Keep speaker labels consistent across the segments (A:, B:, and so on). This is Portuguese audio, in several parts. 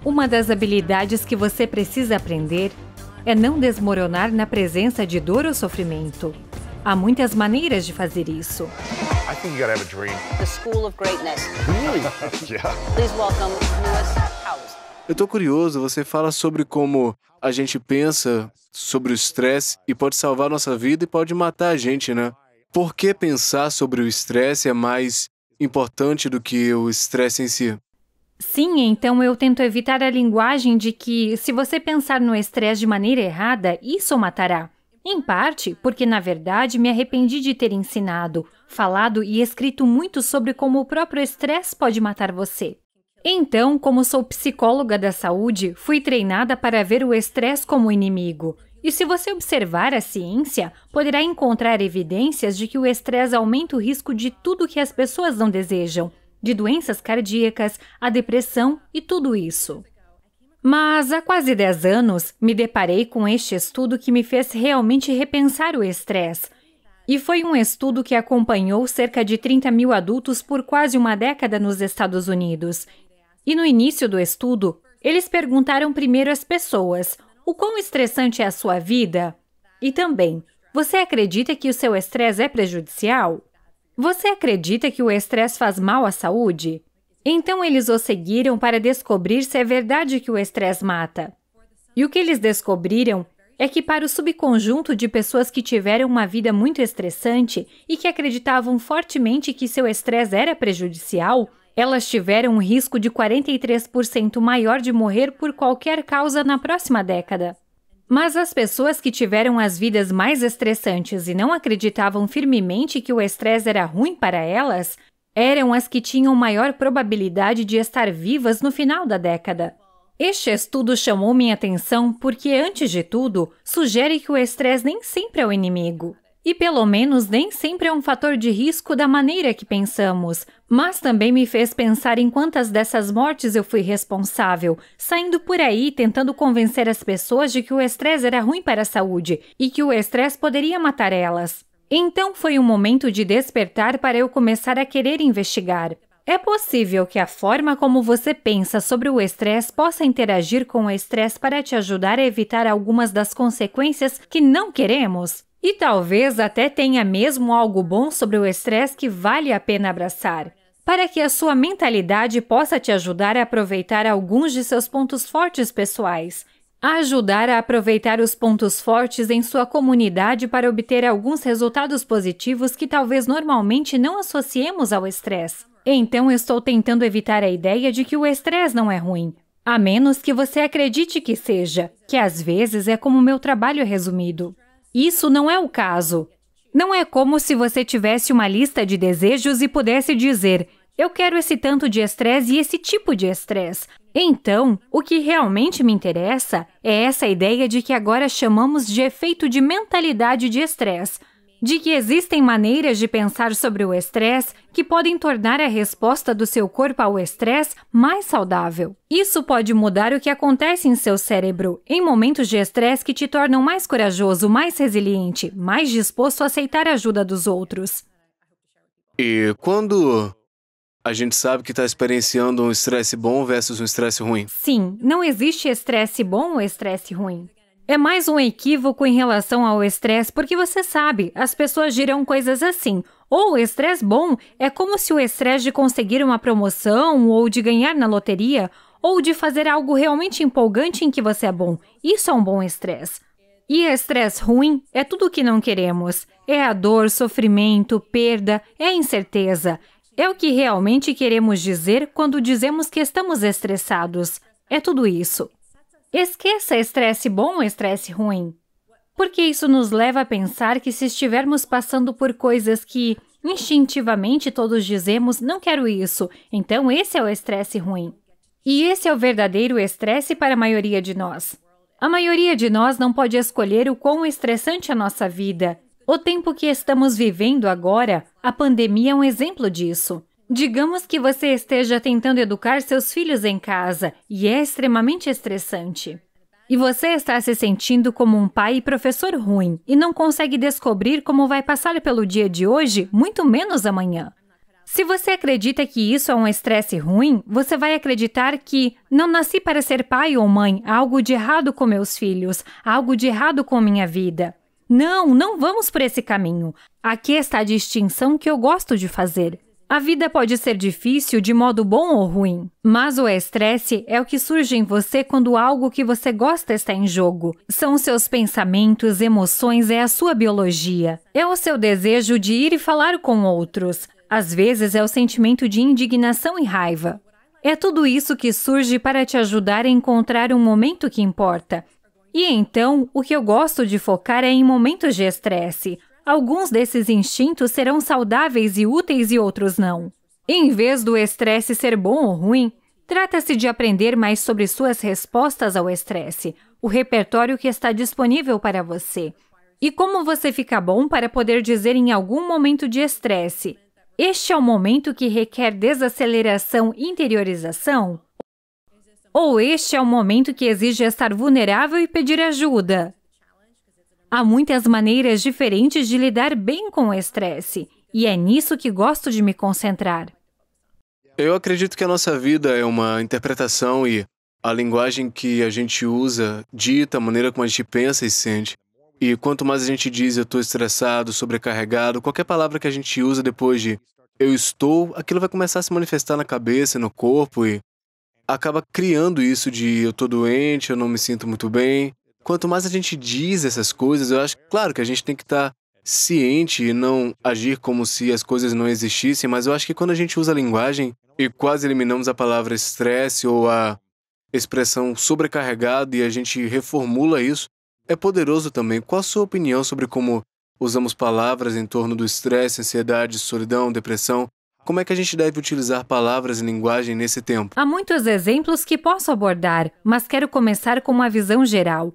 A: Uma das habilidades que você precisa aprender é não desmoronar na presença de dor ou sofrimento. Há muitas maneiras de fazer isso.
B: I think you gotta have a dream.
C: The School of Greatness.
B: Really? Yeah.
C: Please welcome Lewis Howes.
D: Eu tô curioso, você fala sobre como a gente pensa sobre o estresse e pode salvar nossa vida e pode matar a gente, né? Por que pensar sobre o estresse é mais importante do que o estresse em si?
A: Sim, então eu tento evitar a linguagem de que, se você pensar no estresse de maneira errada, isso o matará. Em parte, porque na verdade me arrependi de ter ensinado, falado e escrito muito sobre como o próprio estresse pode matar você. Então, como sou psicóloga da saúde, fui treinada para ver o estresse como inimigo. E se você observar a ciência, poderá encontrar evidências de que o estresse aumenta o risco de tudo que as pessoas não desejam, de doenças cardíacas, a depressão e tudo isso. Mas há quase 10 anos, me deparei com este estudo que me fez realmente repensar o estresse. E foi um estudo que acompanhou cerca de 30 mil adultos por quase uma década nos Estados Unidos. E no início do estudo, eles perguntaram primeiro às pessoas: o quão estressante é a sua vida? E também, você acredita que o seu estresse é prejudicial? Você acredita que o estresse faz mal à saúde? Então eles o seguiram para descobrir se é verdade que o estresse mata. E o que eles descobriram é que para o subconjunto de pessoas que tiveram uma vida muito estressante e que acreditavam fortemente que seu estresse era prejudicial, elas tiveram um risco de 43% maior de morrer por qualquer causa na próxima década. Mas as pessoas que tiveram as vidas mais estressantes e não acreditavam firmemente que o estresse era ruim para elas, eram as que tinham maior probabilidade de estar vivas no final da década. Este estudo chamou minha atenção porque, antes de tudo, sugere que o estresse nem sempre é o inimigo. E, pelo menos, nem sempre é um fator de risco da maneira que pensamos. Mas também me fez pensar em quantas dessas mortes eu fui responsável, saindo por aí tentando convencer as pessoas de que o estresse era ruim para a saúde e que o estresse poderia matar elas. Então foi um momento de despertar para eu começar a querer investigar. É possível que a forma como você pensa sobre o estresse possa interagir com o estresse para te ajudar a evitar algumas das consequências que não queremos? E talvez até tenha mesmo algo bom sobre o estresse que vale a pena abraçar, para que a sua mentalidade possa te ajudar a aproveitar alguns de seus pontos fortes pessoais, a ajudar a aproveitar os pontos fortes em sua comunidade para obter alguns resultados positivos que talvez normalmente não associemos ao estresse. Então, estou tentando evitar a ideia de que o estresse não é ruim, a menos que você acredite que seja, que às vezes é como meu trabalho resumido. Isso não é o caso. Não é como se você tivesse uma lista de desejos e pudesse dizer: eu quero esse tanto de estresse e esse tipo de estresse. Então, o que realmente me interessa é essa ideia de que agora chamamos de efeito de mentalidade de estresse, de que existem maneiras de pensar sobre o estresse que podem tornar a resposta do seu corpo ao estresse mais saudável. Isso pode mudar o que acontece em seu cérebro em momentos de estresse que te tornam mais corajoso, mais resiliente, mais disposto a aceitar a ajuda dos outros.
D: E quando a gente sabe que está experienciando um estresse bom versus um estresse ruim?
A: Sim, não existe estresse bom ou estresse ruim. É mais um equívoco em relação ao estresse, porque você sabe, as pessoas dirão coisas assim: ou o estresse bom é como se o estresse de conseguir uma promoção, ou de ganhar na loteria, ou de fazer algo realmente empolgante em que você é bom. Isso é um bom estresse. E estresse ruim é tudo o que não queremos. É a dor, sofrimento, perda, é a incerteza. É o que realmente queremos dizer quando dizemos que estamos estressados. É tudo isso. Esqueça estresse bom ou estresse ruim. Porque isso nos leva a pensar que se estivermos passando por coisas que, instintivamente, todos dizemos, não quero isso, então esse é o estresse ruim. E esse é o verdadeiro estresse para a maioria de nós. A maioria de nós não pode escolher o quão estressante é a nossa vida. O tempo que estamos vivendo agora, a pandemia é um exemplo disso. Digamos que você esteja tentando educar seus filhos em casa e é extremamente estressante. E você está se sentindo como um pai e professor ruim e não consegue descobrir como vai passar pelo dia de hoje, muito menos amanhã. Se você acredita que isso é um estresse ruim, você vai acreditar que não nasci para ser pai ou mãe, há algo de errado com meus filhos, há algo de errado com minha vida. Não, não vamos por esse caminho. Aqui está a distinção que eu gosto de fazer. A vida pode ser difícil de modo bom ou ruim, mas o estresse é o que surge em você quando algo que você gosta está em jogo. São os seus pensamentos, emoções, é a sua biologia. É o seu desejo de ir e falar com outros. Às vezes é o sentimento de indignação e raiva. É tudo isso que surge para te ajudar a encontrar um momento que importa. E então, o que eu gosto de focar é em momentos de estresse. Alguns desses instintos serão saudáveis e úteis e outros não. Em vez do estresse ser bom ou ruim, trata-se de aprender mais sobre suas respostas ao estresse, o repertório que está disponível para você. E como você fica bom para poder dizer em algum momento de estresse: este é o momento que requer desaceleração e interiorização? Ou este é o momento que exige estar vulnerável e pedir ajuda? Há muitas maneiras diferentes de lidar bem com o estresse, e é nisso que gosto de me concentrar.
D: Eu acredito que a nossa vida é uma interpretação e a linguagem que a gente usa dita a maneira como a gente pensa e sente. E quanto mais a gente diz eu estou estressado, sobrecarregado, qualquer palavra que a gente usa depois de eu estou, aquilo vai começar a se manifestar na cabeça, no corpo e acaba criando isso de eu estou doente, eu não me sinto muito bem. Quanto mais a gente diz essas coisas, eu acho, claro que a gente tem que estar ciente e não agir como se as coisas não existissem, mas eu acho que quando a gente usa a linguagem e quase eliminamos a palavra estresse ou a expressão sobrecarregado e a gente reformula isso, é poderoso também. Qual a sua opinião sobre como usamos palavras em torno do estresse, ansiedade, solidão, depressão? Como é que a gente deve utilizar palavras e linguagem nesse tempo?
A: Há muitos exemplos que posso abordar, mas quero começar com uma visão geral.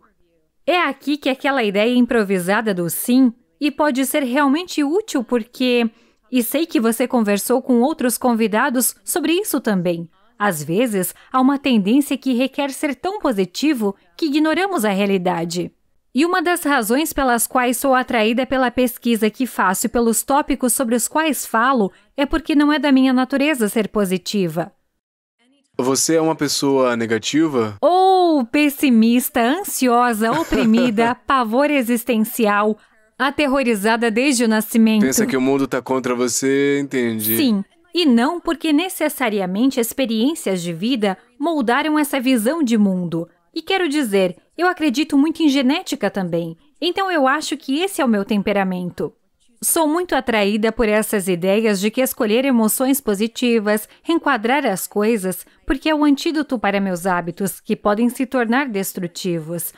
A: É aqui que aquela ideia improvisada do sim e pode ser realmente útil porque... E sei que você conversou com outros convidados sobre isso também. Às vezes, há uma tendência que requer ser tão positivo que ignoramos a realidade. E uma das razões pelas quais sou atraída pela pesquisa que faço e pelos tópicos sobre os quais falo é porque não é da minha natureza ser positiva.
D: Você é uma pessoa negativa?
A: Ou pessimista, ansiosa, oprimida, pavor existencial, aterrorizada desde o nascimento.
D: Pensa que o mundo está contra você, entendi.
A: Sim, e não porque necessariamente experiências de vida moldaram essa visão de mundo. E quero dizer, eu acredito muito em genética também, então eu acho que esse é o meu temperamento. Sou muito atraída por essas ideias de que escolher emoções positivas, reenquadrar as coisas, porque é o antídoto para meus hábitos, que podem se tornar destrutivos.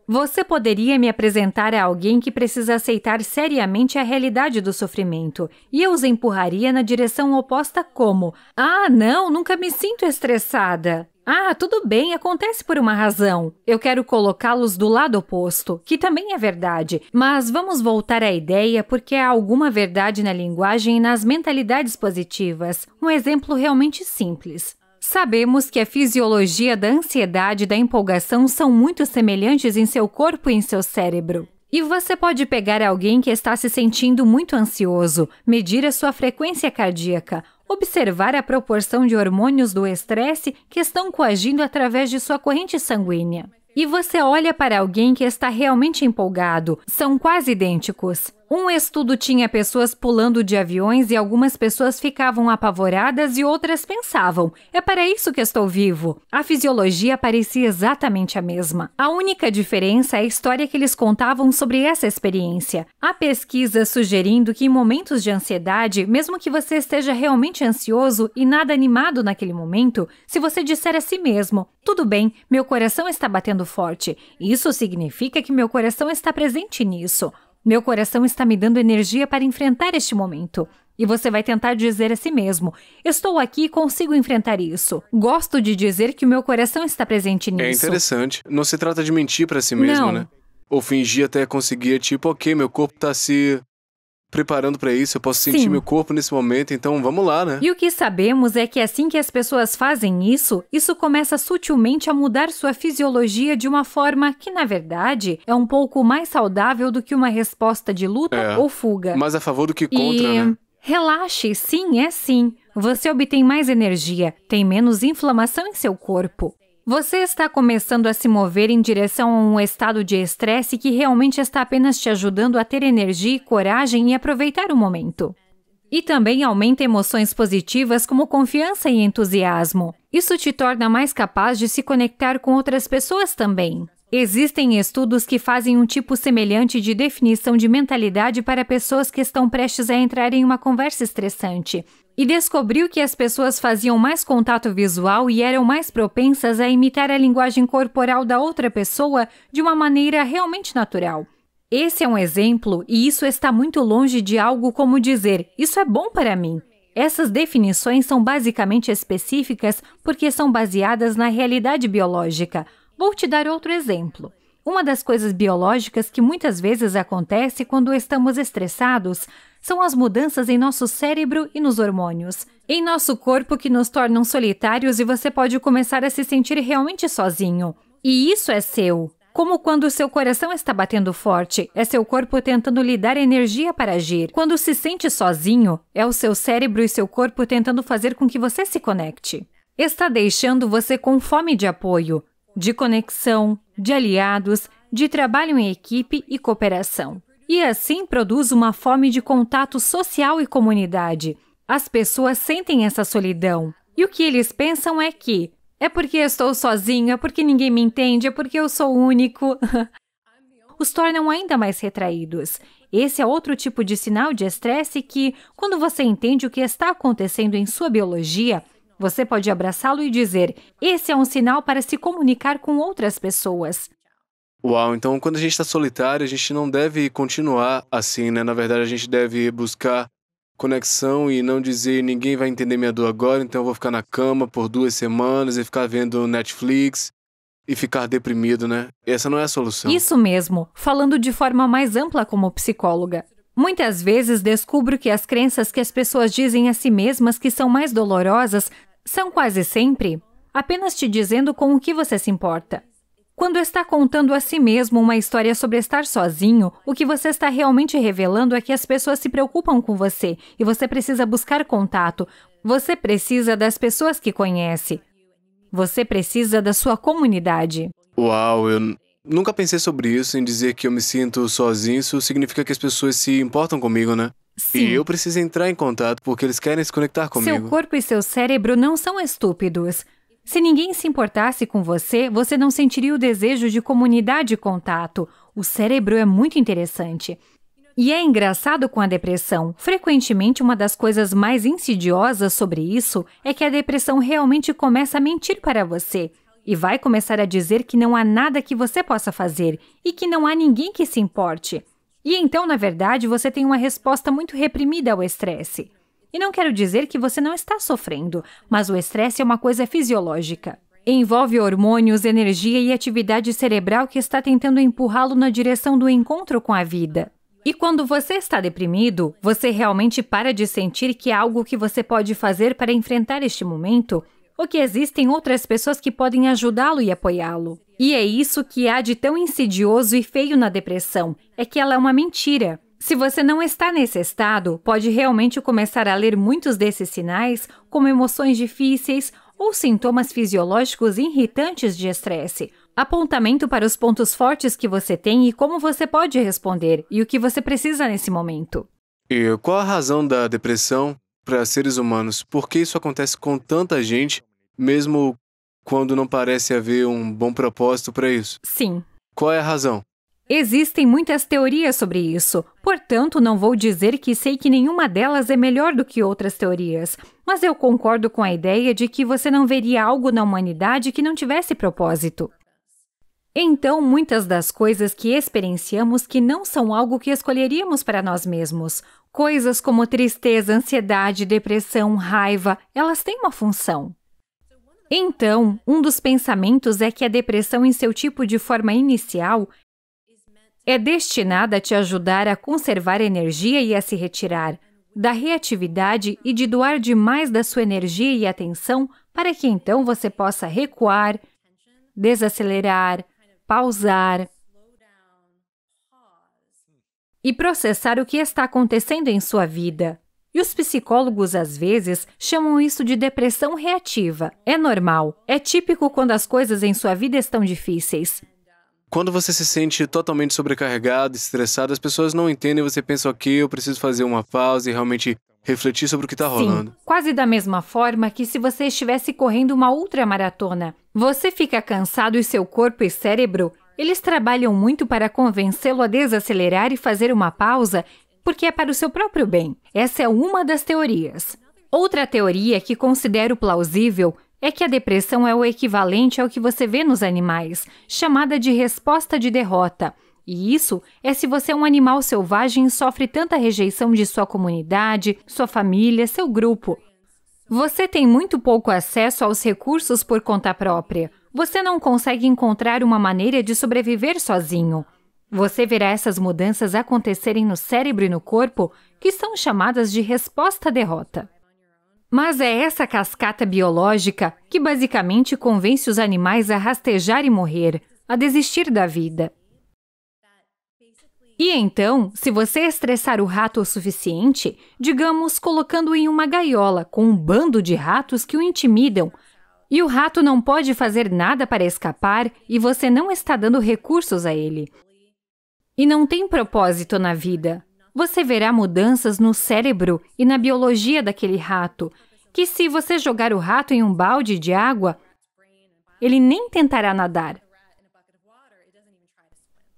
A: Você poderia me apresentar a alguém que precisa aceitar seriamente a realidade do sofrimento, e eu os empurraria na direção oposta como: ah, não, nunca me sinto estressada. Ah, tudo bem, acontece por uma razão. Eu quero colocá-los do lado oposto, que também é verdade. Mas vamos voltar à ideia porque há alguma verdade na linguagem e nas mentalidades positivas. Um exemplo realmente simples. Sabemos que a fisiologia da ansiedade e da empolgação são muito semelhantes em seu corpo e em seu cérebro. E você pode pegar alguém que está se sentindo muito ansioso, medir a sua frequência cardíaca, observar a proporção de hormônios do estresse que estão coagindo através de sua corrente sanguínea. E você olha para alguém que está realmente empolgado, são quase idênticos. Um estudo tinha pessoas pulando de aviões e algumas pessoas ficavam apavoradas e outras pensavam: é para isso que estou vivo. A fisiologia parecia exatamente a mesma. A única diferença é a história que eles contavam sobre essa experiência. Há pesquisas sugerindo que em momentos de ansiedade, mesmo que você esteja realmente ansioso e nada animado naquele momento, se você disser a si mesmo: tudo bem, meu coração está batendo forte, isso significa que meu coração está presente nisso. Meu coração está me dando energia para enfrentar este momento. E você vai tentar dizer a si mesmo: estou aqui e consigo enfrentar isso. Gosto de dizer que o meu coração está presente nisso.
D: É interessante. Não se trata de mentir para si mesmo,
A: Não.
D: né? Ou fingir até conseguir, tipo, ok, meu corpo está se preparando para isso, eu posso sentir
A: Sim.
D: meu corpo nesse momento, então vamos lá, né?
A: E o que sabemos é que assim que as pessoas fazem isso começa sutilmente a mudar sua fisiologia de uma forma que, na verdade, é um pouco mais saudável do que uma resposta de luta ou fuga.
D: Mais a favor do que contra, né?
A: Relaxe, sim, é sim. Você obtém mais energia, tem menos inflamação em seu corpo. Você está começando a se mover em direção a um estado de estresse que realmente está apenas te ajudando a ter energia e coragem e aproveitar o momento. E também aumenta emoções positivas como confiança e entusiasmo. Isso te torna mais capaz de se conectar com outras pessoas também. Existem estudos que fazem um tipo semelhante de definição de mentalidade para pessoas que estão prestes a entrar em uma conversa estressante. E descobriu que as pessoas faziam mais contato visual e eram mais propensas a imitar a linguagem corporal da outra pessoa de uma maneira realmente natural. Esse é um exemplo e isso está muito longe de algo como dizer, isso é bom para mim. Essas definições são basicamente específicas porque são baseadas na realidade biológica. Vou te dar outro exemplo. Uma das coisas biológicas que muitas vezes acontece quando estamos estressados são as mudanças em nosso cérebro e nos hormônios. Em nosso corpo que nos tornam solitários e você pode começar a se sentir realmente sozinho. E isso é seu. Como quando seu coração está batendo forte, é seu corpo tentando lhe dar energia para agir. Quando se sente sozinho, é o seu cérebro e seu corpo tentando fazer com que você se conecte. Está deixando você com fome de apoio, de conexão, de aliados, de trabalho em equipe e cooperação. E assim produz uma fome de contato social e comunidade. As pessoas sentem essa solidão. E o que eles pensam é que é porque eu estou sozinho, é porque ninguém me entende, é porque eu sou único. Os tornam ainda mais retraídos. Esse é outro tipo de sinal de estresse que, quando você entende o que está acontecendo em sua biologia, você pode abraçá-lo e dizer, esse é um sinal para se comunicar com outras pessoas.
D: Uau, então quando a gente está solitário, a gente não deve continuar assim, né? Na verdade, a gente deve buscar conexão e não dizer ninguém vai entender minha dor agora, então eu vou ficar na cama por 2 semanas e ficar vendo Netflix e ficar deprimido, né? Essa não é a solução.
A: Isso mesmo, falando de forma mais ampla como psicóloga. Muitas vezes descubro que as crenças que as pessoas dizem a si mesmas que são mais dolorosas são quase sempre apenas te dizendo com o que você se importa. Quando está contando a si mesmo uma história sobre estar sozinho, o que você está realmente revelando é que as pessoas se preocupam com você e você precisa buscar contato. Você precisa das pessoas que conhece. Você precisa da sua comunidade.
D: Uau, eu nunca pensei sobre isso, em dizer que eu me sinto sozinho. Isso significa que as pessoas se importam comigo, né?
A: Sim.
D: E eu preciso entrar em contato porque eles querem se conectar comigo.
A: Seu corpo e seu cérebro não são estúpidos. Se ninguém se importasse com você, você não sentiria o desejo de comunidade e contato. O cérebro é muito interessante. E é engraçado com a depressão. Frequentemente, uma das coisas mais insidiosas sobre isso é que a depressão realmente começa a mentir para você. E vai começar a dizer que não há nada que você possa fazer e que não há ninguém que se importe. E então, na verdade, você tem uma resposta muito reprimida ao estresse. E não quero dizer que você não está sofrendo, mas o estresse é uma coisa fisiológica. Envolve hormônios, energia e atividade cerebral que está tentando empurrá-lo na direção do encontro com a vida. E quando você está deprimido, você realmente para de sentir que há algo que você pode fazer para enfrentar este momento, ou que existem outras pessoas que podem ajudá-lo e apoiá-lo. E é isso que há de tão insidioso e feio na depressão, é que ela é uma mentira. Se você não está nesse estado, pode realmente começar a ler muitos desses sinais, como emoções difíceis ou sintomas fisiológicos irritantes de estresse. Apontamento para os pontos fortes que você tem e como você pode responder, e o que você precisa nesse momento.
D: E qual a razão da depressão para seres humanos? Por que isso acontece com tanta gente, mesmo quando não parece haver um bom propósito para isso?
A: Sim.
D: Qual é a razão?
A: Existem muitas teorias sobre isso, portanto não vou dizer que sei que nenhuma delas é melhor do que outras teorias, mas eu concordo com a ideia de que você não veria algo na humanidade que não tivesse propósito. Então, muitas das coisas que experienciamos que não são algo que escolheríamos para nós mesmos, coisas como tristeza, ansiedade, depressão, raiva, elas têm uma função. Então, um dos pensamentos é que a depressão em seu tipo de forma inicial é destinada a te ajudar a conservar energia e a se retirar da reatividade e de doar demais da sua energia e atenção para que então você possa recuar, desacelerar, pausar e processar o que está acontecendo em sua vida. E os psicólogos, às vezes, chamam isso de depressão reativa. É normal, é típico quando as coisas em sua vida estão difíceis.
D: Quando você se sente totalmente sobrecarregado, estressado, as pessoas não entendem, você pensa, ok, eu preciso fazer uma pausa e realmente refletir sobre o que está rolando.
A: Sim, quase da mesma forma que se você estivesse correndo uma ultramaratona. Você fica cansado e seu corpo e cérebro, eles trabalham muito para convencê-lo a desacelerar e fazer uma pausa, porque é para o seu próprio bem. Essa é uma das teorias. Outra teoria que considero plausível é que a depressão é o equivalente ao que você vê nos animais, chamada de resposta de derrota. E isso é se você é um animal selvagem e sofre tanta rejeição de sua comunidade, sua família, seu grupo. Você tem muito pouco acesso aos recursos por conta própria. Você não consegue encontrar uma maneira de sobreviver sozinho. Você verá essas mudanças acontecerem no cérebro e no corpo, que são chamadas de resposta à derrota. Mas é essa cascata biológica que basicamente convence os animais a rastejar e morrer, a desistir da vida. E então, se você estressar o rato o suficiente, digamos, colocando-o em uma gaiola com um bando de ratos que o intimidam, e o rato não pode fazer nada para escapar e você não está dando recursos a ele. E não tem propósito na vida. Você verá mudanças no cérebro e na biologia daquele rato, que se você jogar o rato em um balde de água, ele nem tentará nadar.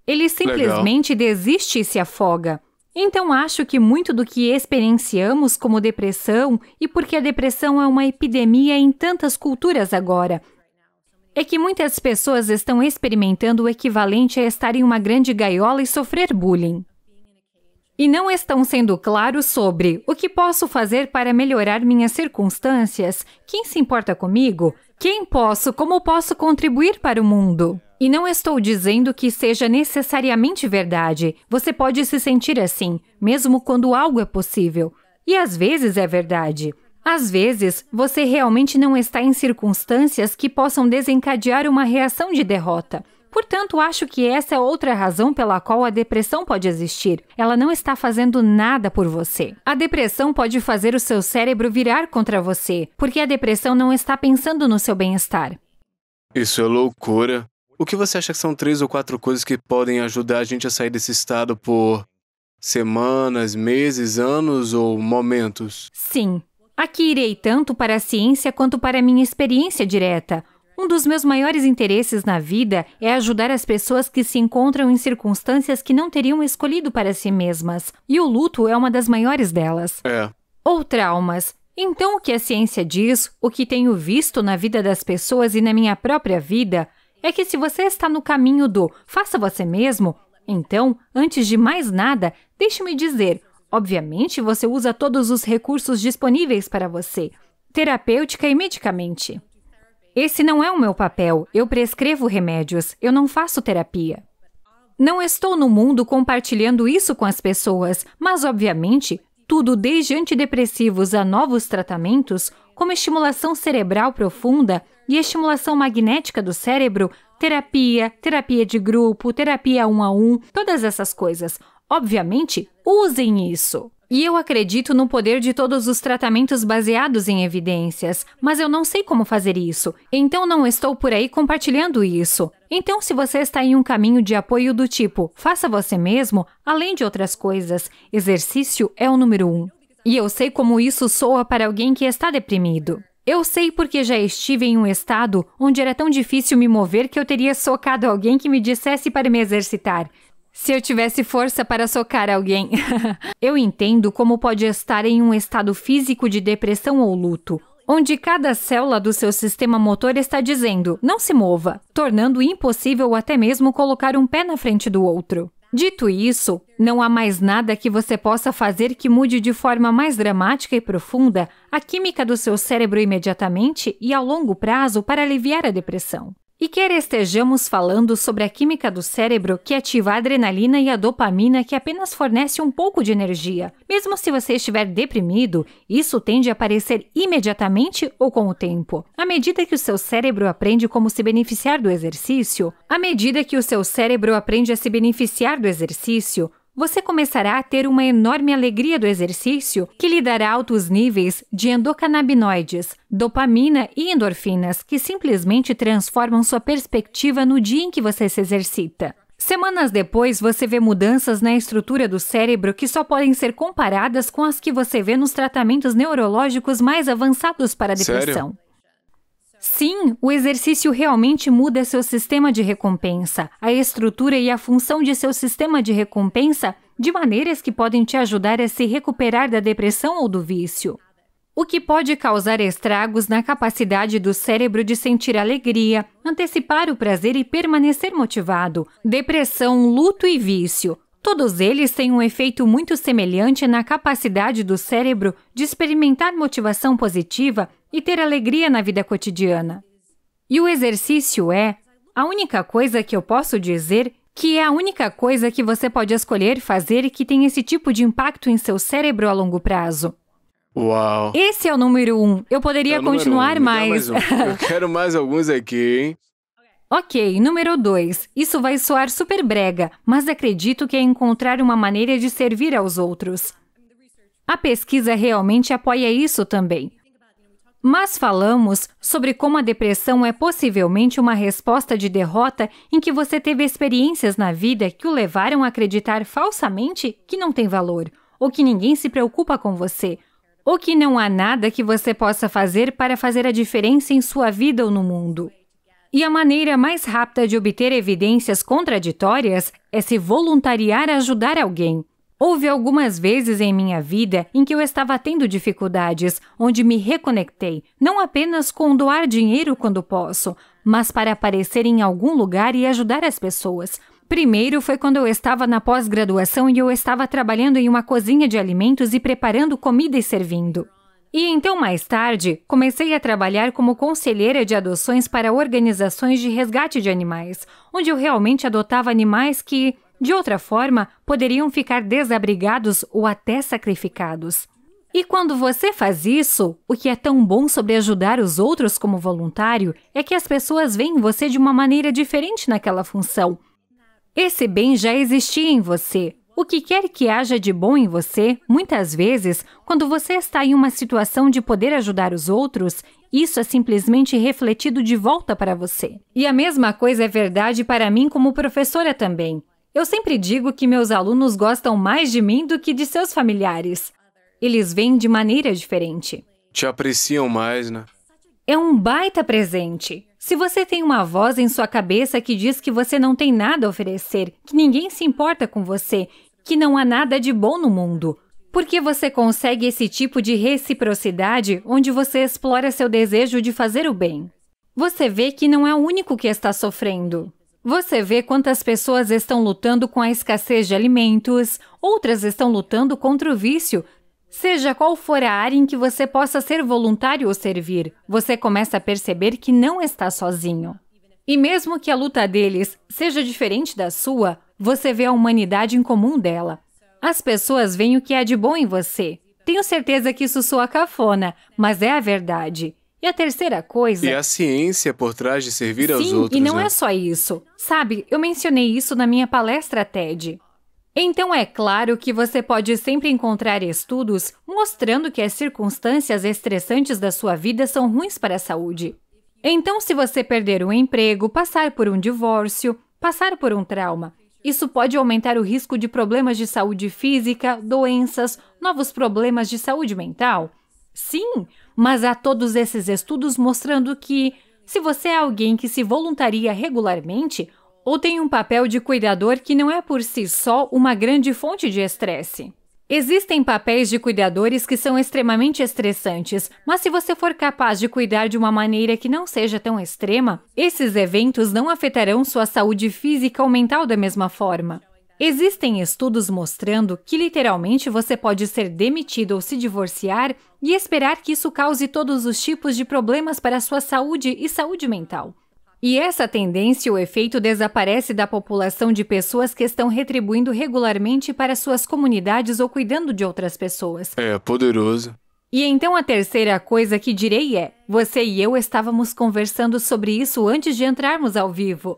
A: Ele simplesmente desiste e se afoga. Então acho que muito do que experienciamos como depressão, e porque a depressão é uma epidemia em tantas culturas agora, é que muitas pessoas estão experimentando o equivalente a estar em uma grande gaiola e sofrer bullying. E não estão sendo claros sobre o que posso fazer para melhorar minhas circunstâncias, quem se importa comigo, como posso contribuir para o mundo. E não estou dizendo que seja necessariamente verdade. Você pode se sentir assim, mesmo quando algo é possível. E às vezes é verdade. Às vezes, você realmente não está em circunstâncias que possam desencadear uma reação de derrota. Portanto, acho que essa é outra razão pela qual a depressão pode existir. Ela não está fazendo nada por você. A depressão pode fazer o seu cérebro virar contra você, porque a depressão não está pensando no seu bem-estar.
D: Isso é loucura. O que você acha que são 3 ou 4 coisas que podem ajudar a gente a sair desse estado por semanas, meses, anos ou momentos?
A: Sim. Aqui irei tanto para a ciência quanto para a minha experiência direta. Um dos meus maiores interesses na vida é ajudar as pessoas que se encontram em circunstâncias que não teriam escolhido para si mesmas. E o luto é uma das maiores delas. Ou traumas. Então, o que a ciência diz, o que tenho visto na vida das pessoas e na minha própria vida, é que se você está no caminho do faça você mesmo, então, antes de mais nada, deixe-me dizer, obviamente você usa todos os recursos disponíveis para você, terapêutica e medicamente. Esse não é o meu papel, eu prescrevo remédios, eu não faço terapia. Não estou no mundo compartilhando isso com as pessoas, mas obviamente, tudo desde antidepressivos a novos tratamentos, como estimulação cerebral profunda e estimulação magnética do cérebro, terapia de grupo, terapia 1 a 1, todas essas coisas. Obviamente, usem isso. E eu acredito no poder de todos os tratamentos baseados em evidências, mas eu não sei como fazer isso, então não estou por aí compartilhando isso. Então, se você está em um caminho de apoio do tipo, faça você mesmo, além de outras coisas, exercício é o número 1. E eu sei como isso soa para alguém que está deprimido. Eu sei porque já estive em um estado onde era tão difícil me mover que eu teria socado alguém que me dissesse para me exercitar. Se eu tivesse força para socar alguém. Eu entendo como pode estar em um estado físico de depressão ou luto, onde cada célula do seu sistema motor está dizendo, não se mova, tornando impossível até mesmo colocar um pé na frente do outro. Dito isso, não há mais nada que você possa fazer que mude de forma mais dramática e profunda a química do seu cérebro imediatamente e ao longo prazo para aliviar a depressão. E quer estejamos falando sobre a química do cérebro que ativa a adrenalina e a dopamina que apenas fornece um pouco de energia. Mesmo se você estiver deprimido, isso tende a aparecer imediatamente ou com o tempo. À medida que o seu cérebro aprende como se beneficiar do exercício, você começará a ter uma enorme alegria do exercício que lhe dará altos níveis de endocannabinoides, dopamina e endorfinas que simplesmente transformam sua perspectiva no dia em que você se exercita. Semanas depois, você vê mudanças na estrutura do cérebro que só podem ser comparadas com as que você vê nos tratamentos neurológicos mais avançados para a depressão.
D: Sério?
A: Sim, o exercício realmente muda seu sistema de recompensa, a estrutura e a função de seu sistema de recompensa de maneiras que podem te ajudar a se recuperar da depressão ou do vício. O que pode causar estragos na capacidade do cérebro de sentir alegria, antecipar o prazer e permanecer motivado. Depressão, luto e vício. Todos eles têm um efeito muito semelhante na capacidade do cérebro de experimentar motivação positiva e ter alegria na vida cotidiana. E o exercício é a única coisa que eu posso dizer que é a única coisa que você pode escolher fazer que tem esse tipo de impacto em seu cérebro a longo prazo.
D: Uau!
A: Esse é o número 1. Eu poderia continuar mais.
D: Eu quero mais alguns aqui, hein?
A: Ok, número 2. Isso vai soar super brega, mas acredito que é encontrar uma maneira de servir aos outros. A pesquisa realmente apoia isso também. Mas falamos sobre como a depressão é possivelmente uma resposta de derrota em que você teve experiências na vida que o levaram a acreditar falsamente que não tem valor, ou que ninguém se preocupa com você, ou que não há nada que você possa fazer para fazer a diferença em sua vida ou no mundo. E a maneira mais rápida de obter evidências contraditórias é se voluntariar a ajudar alguém. Houve algumas vezes em minha vida em que eu estava tendo dificuldades, onde me reconectei, não apenas com doar dinheiro quando posso, mas para aparecer em algum lugar e ajudar as pessoas. Primeiro foi quando eu estava na pós-graduação e eu estava trabalhando em uma cozinha de alimentos e preparando comida e servindo. E então, mais tarde, comecei a trabalhar como conselheira de adoções para organizações de resgate de animais, onde eu realmente adotava animais que, de outra forma, poderiam ficar desabrigados ou até sacrificados. E quando você faz isso, o que é tão bom sobre ajudar os outros como voluntário é que as pessoas veem você de uma maneira diferente naquela função. Esse bem já existia em você. O que quer que haja de bom em você, muitas vezes, quando você está em uma situação de poder ajudar os outros, isso é simplesmente refletido de volta para você. E a mesma coisa é verdade para mim como professora também. Eu sempre digo que meus alunos gostam mais de mim do que de seus familiares. Eles veem de maneira diferente.
D: Te apreciam mais, né?
A: É um baita presente. Se você tem uma voz em sua cabeça que diz que você não tem nada a oferecer, que ninguém se importa com você, que não há nada de bom no mundo, por que você consegue esse tipo de reciprocidade onde você explora seu desejo de fazer o bem? Você vê que não é o único que está sofrendo. Você vê quantas pessoas estão lutando com a escassez de alimentos, outras estão lutando contra o vício. Seja qual for a área em que você possa ser voluntário ou servir, você começa a perceber que não está sozinho. E mesmo que a luta deles seja diferente da sua, você vê a humanidade em comum dela. As pessoas veem o que há de bom em você. Tenho certeza que isso soa cafona, mas é a verdade. E a terceira coisa...
D: E a ciência por trás de servir aos
A: Sim,
D: outros,
A: e não
D: né?
A: é só isso. Sabe, eu mencionei isso na minha palestra TED. Então é claro que você pode sempre encontrar estudos mostrando que as circunstâncias estressantes da sua vida são ruins para a saúde. Então, se você perder um emprego, passar por um divórcio, passar por um trauma, isso pode aumentar o risco de problemas de saúde física, doenças, novos problemas de saúde mental? Sim, mas há todos esses estudos mostrando que, se você é alguém que se voluntaria regularmente, ou tem um papel de cuidador que não é por si só uma grande fonte de estresse. Existem papéis de cuidadores que são extremamente estressantes, mas se você for capaz de cuidar de uma maneira que não seja tão extrema, esses eventos não afetarão sua saúde física ou mental da mesma forma. Existem estudos mostrando que literalmente você pode ser demitido ou se divorciar e esperar que isso cause todos os tipos de problemas para a sua saúde e saúde mental. E essa tendência ou efeito desaparece da população de pessoas que estão retribuindo regularmente para suas comunidades ou cuidando de outras pessoas.
D: É poderoso.
A: E então a terceira coisa que direi é, você e eu estávamos conversando sobre isso antes de entrarmos ao vivo.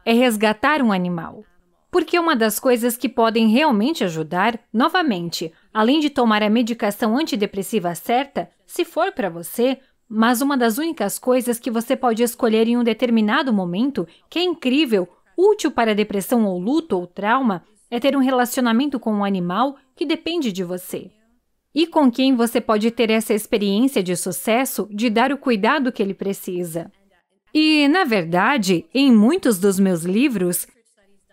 A: É resgatar um animal. Porque uma das coisas que podem realmente ajudar, novamente, além de tomar a medicação antidepressiva certa, se for para você, mas uma das únicas coisas que você pode escolher em um determinado momento, que é incrível, útil para depressão ou luto ou trauma, é ter um relacionamento com um animal que depende de você. E com quem você pode ter essa experiência de sucesso de dar o cuidado que ele precisa. E, na verdade, em muitos dos meus livros,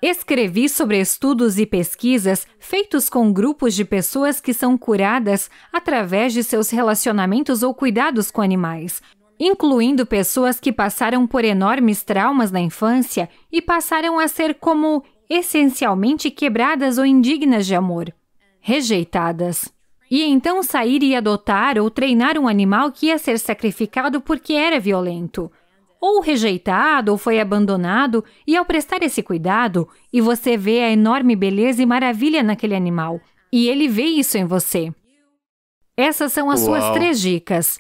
A: escrevi sobre estudos e pesquisas feitos com grupos de pessoas que são curadas através de seus relacionamentos ou cuidados com animais, incluindo pessoas que passaram por enormes traumas na infância e passaram a ser como essencialmente quebradas ou indignas de amor, rejeitadas. E então sair e adotar ou treinar um animal que ia ser sacrificado porque era violento, ou rejeitado, ou foi abandonado, e ao prestar esse cuidado, e você vê a enorme beleza e maravilha naquele animal, e ele vê isso em você. Essas são as suas 3 dicas.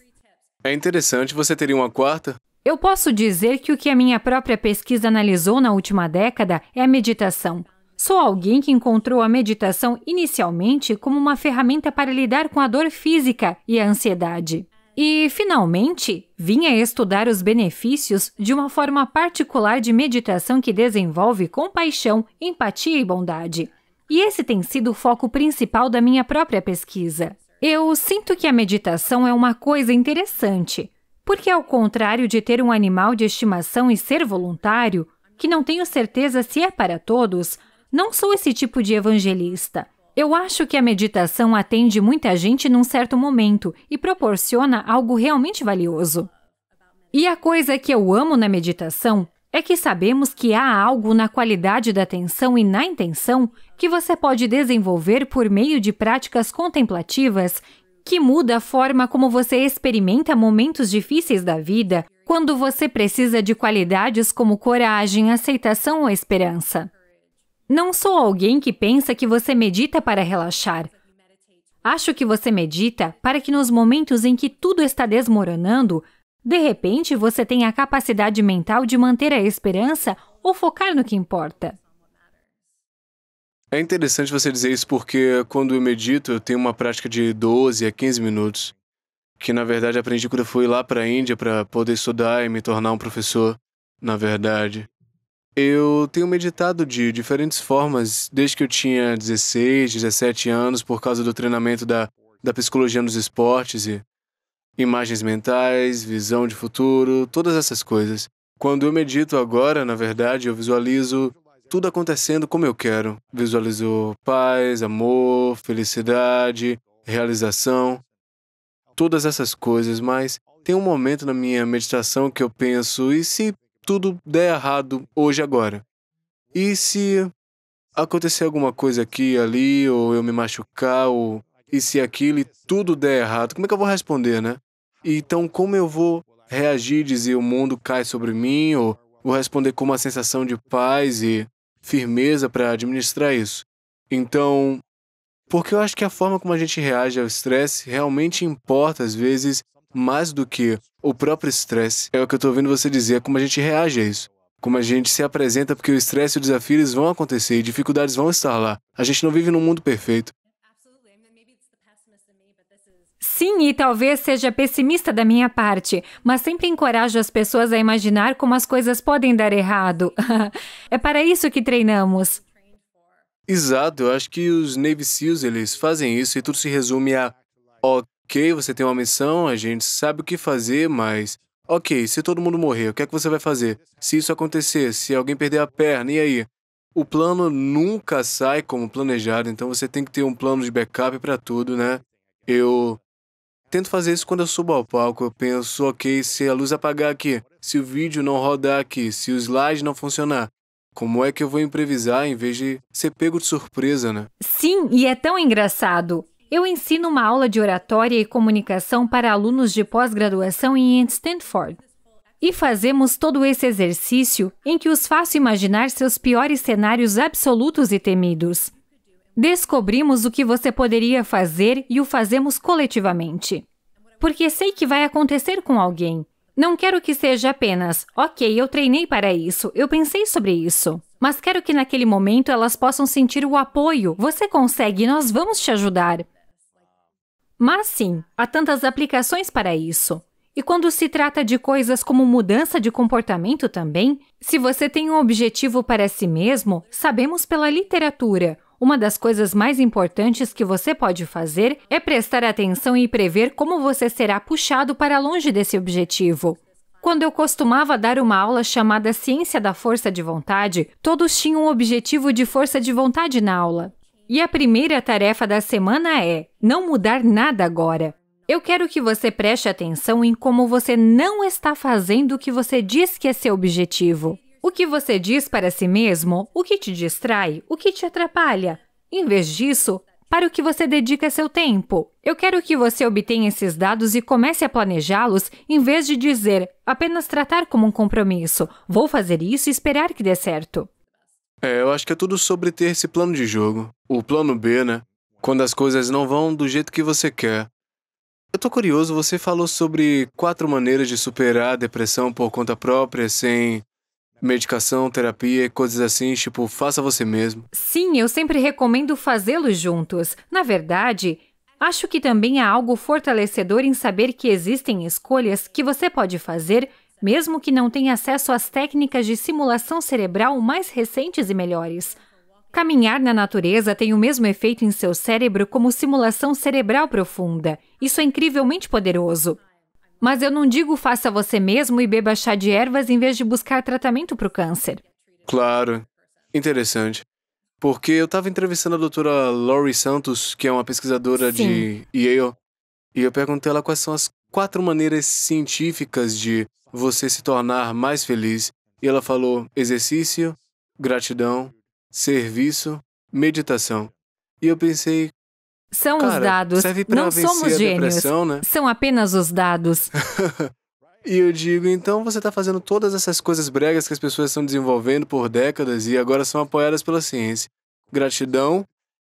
D: É interessante, você teria uma 4ª?
A: Eu posso dizer que o que a minha própria pesquisa analisou na última década é a meditação. Sou alguém que encontrou a meditação inicialmente como uma ferramenta para lidar com a dor física e a ansiedade. E, finalmente, vim a estudar os benefícios de uma forma particular de meditação que desenvolve compaixão, empatia e bondade. E esse tem sido o foco principal da minha própria pesquisa. Eu sinto que a meditação é uma coisa interessante, porque ao contrário de ter um animal de estimação e ser voluntário, que não tenho certeza se é para todos, não sou esse tipo de evangelista. Eu acho que a meditação atende muita gente num certo momento e proporciona algo realmente valioso. E a coisa que eu amo na meditação é que sabemos que há algo na qualidade da atenção e na intenção que você pode desenvolver por meio de práticas contemplativas que muda a forma como você experimenta momentos difíceis da vida quando você precisa de qualidades como coragem, aceitação ou esperança. Não sou alguém que pensa que você medita para relaxar. Acho que você medita para que nos momentos em que tudo está desmoronando, de repente você tenha a capacidade mental de manter a esperança ou focar no que importa.
D: É interessante você dizer isso porque quando eu medito, eu tenho uma prática de 12 a 15 minutos, que na verdade aprendi quando eu fui lá para a Índia para poder estudar e me tornar um professor, na verdade. Eu tenho meditado de diferentes formas desde que eu tinha 16, 17 anos por causa do treinamento da psicologia nos esportes e imagens mentais, visão de futuro, todas essas coisas. Quando eu medito agora, na verdade, eu visualizo tudo acontecendo como eu quero. Visualizo paz, amor, felicidade, realização, todas essas coisas, mas tem um momento na minha meditação que eu penso, e se tudo der errado hoje agora? E se acontecer alguma coisa aqui e ali, ou eu me machucar, ou e se aquilo e tudo der errado, como é que eu vou responder, né? Então, como eu vou reagir, dizer o mundo cai sobre mim, ou vou responder com uma sensação de paz e firmeza para administrar isso? Então, porque eu acho que a forma como a gente reage ao estresse realmente importa, às vezes, mais do que o próprio estresse. É o que eu estou ouvindo você dizer, é como a gente reage a isso. Como a gente se apresenta, porque o estresse e os desafios vão acontecer e dificuldades vão estar lá. A gente não vive num mundo perfeito.
A: Sim, e talvez seja pessimista da minha parte, mas sempre encorajo as pessoas a imaginar como as coisas podem dar errado. É para isso que treinamos.
D: Exato, eu acho que os Navy SEALs, eles fazem isso e tudo se resume a ok, você tem uma missão, a gente sabe o que fazer, mas ok, se todo mundo morrer, o que é que você vai fazer? Se isso acontecer, se alguém perder a perna, e aí? O plano nunca sai como planejado, então você tem que ter um plano de backup para tudo, né? Eu tento fazer isso quando eu subo ao palco. Eu penso, ok, se a luz apagar aqui, se o vídeo não rodar aqui, se o slide não funcionar, como é que eu vou improvisar em vez de ser pego de surpresa, né?
A: Sim, e é tão engraçado. Eu ensino uma aula de oratória e comunicação para alunos de pós-graduação em Stanford. E fazemos todo esse exercício em que os faço imaginar seus piores cenários absolutos e temidos. Descobrimos o que você poderia fazer e o fazemos coletivamente. Porque sei que vai acontecer com alguém. Não quero que seja apenas, ok, eu treinei para isso, eu pensei sobre isso. Mas quero que naquele momento elas possam sentir o apoio. Você consegue, nós vamos te ajudar. Mas sim, há tantas aplicações para isso. E quando se trata de coisas como mudança de comportamento também, se você tem um objetivo para si mesmo, sabemos pela literatura, uma das coisas mais importantes que você pode fazer é prestar atenção e prever como você será puxado para longe desse objetivo. Quando eu costumava dar uma aula chamada Ciência da Força de Vontade, todos tinham um objetivo de força de vontade na aula. E a primeira tarefa da semana é não mudar nada agora. Eu quero que você preste atenção em como você não está fazendo o que você diz que é seu objetivo. O que você diz para si mesmo, o que te distrai, o que te atrapalha. Em vez disso, para o que você dedica seu tempo. Eu quero que você obtenha esses dados e comece a planejá-los, em vez de dizer, apenas tratar como um compromisso. Vou fazer isso e esperar que dê certo.
D: Eu acho que é tudo sobre ter esse plano de jogo. O plano B, né? Quando as coisas não vão do jeito que você quer. Eu tô curioso, você falou sobre 4 maneiras de superar a depressão por conta própria, sem medicação, terapia e coisas assim, tipo, faça você mesmo.
A: Sim, eu sempre recomendo fazê-los juntos. Na verdade, acho que também há algo fortalecedor em saber que existem escolhas que você pode fazer, mesmo que não tenha acesso às técnicas de simulação cerebral mais recentes e melhores. Caminhar na natureza tem o mesmo efeito em seu cérebro como simulação cerebral profunda. Isso é incrivelmente poderoso. Mas eu não digo faça você mesmo e beba chá de ervas em vez de buscar tratamento para o câncer.
D: Claro. Interessante. Porque eu estava entrevistando a doutora Laurie Santos, que é uma pesquisadora de Yale, e eu perguntei a ela quais são as 4 maneiras científicas de você se tornar mais feliz. E ela falou exercício, gratidão, serviço, meditação. E eu pensei,
A: são os dados,
D: serve pra
A: não
D: vencer
A: somos
D: a
A: gênios,
D: depressão, né?
A: são apenas os dados.
D: E eu digo, então você está fazendo todas essas coisas bregas que as pessoas estão desenvolvendo por décadas e agora são apoiadas pela ciência. Gratidão,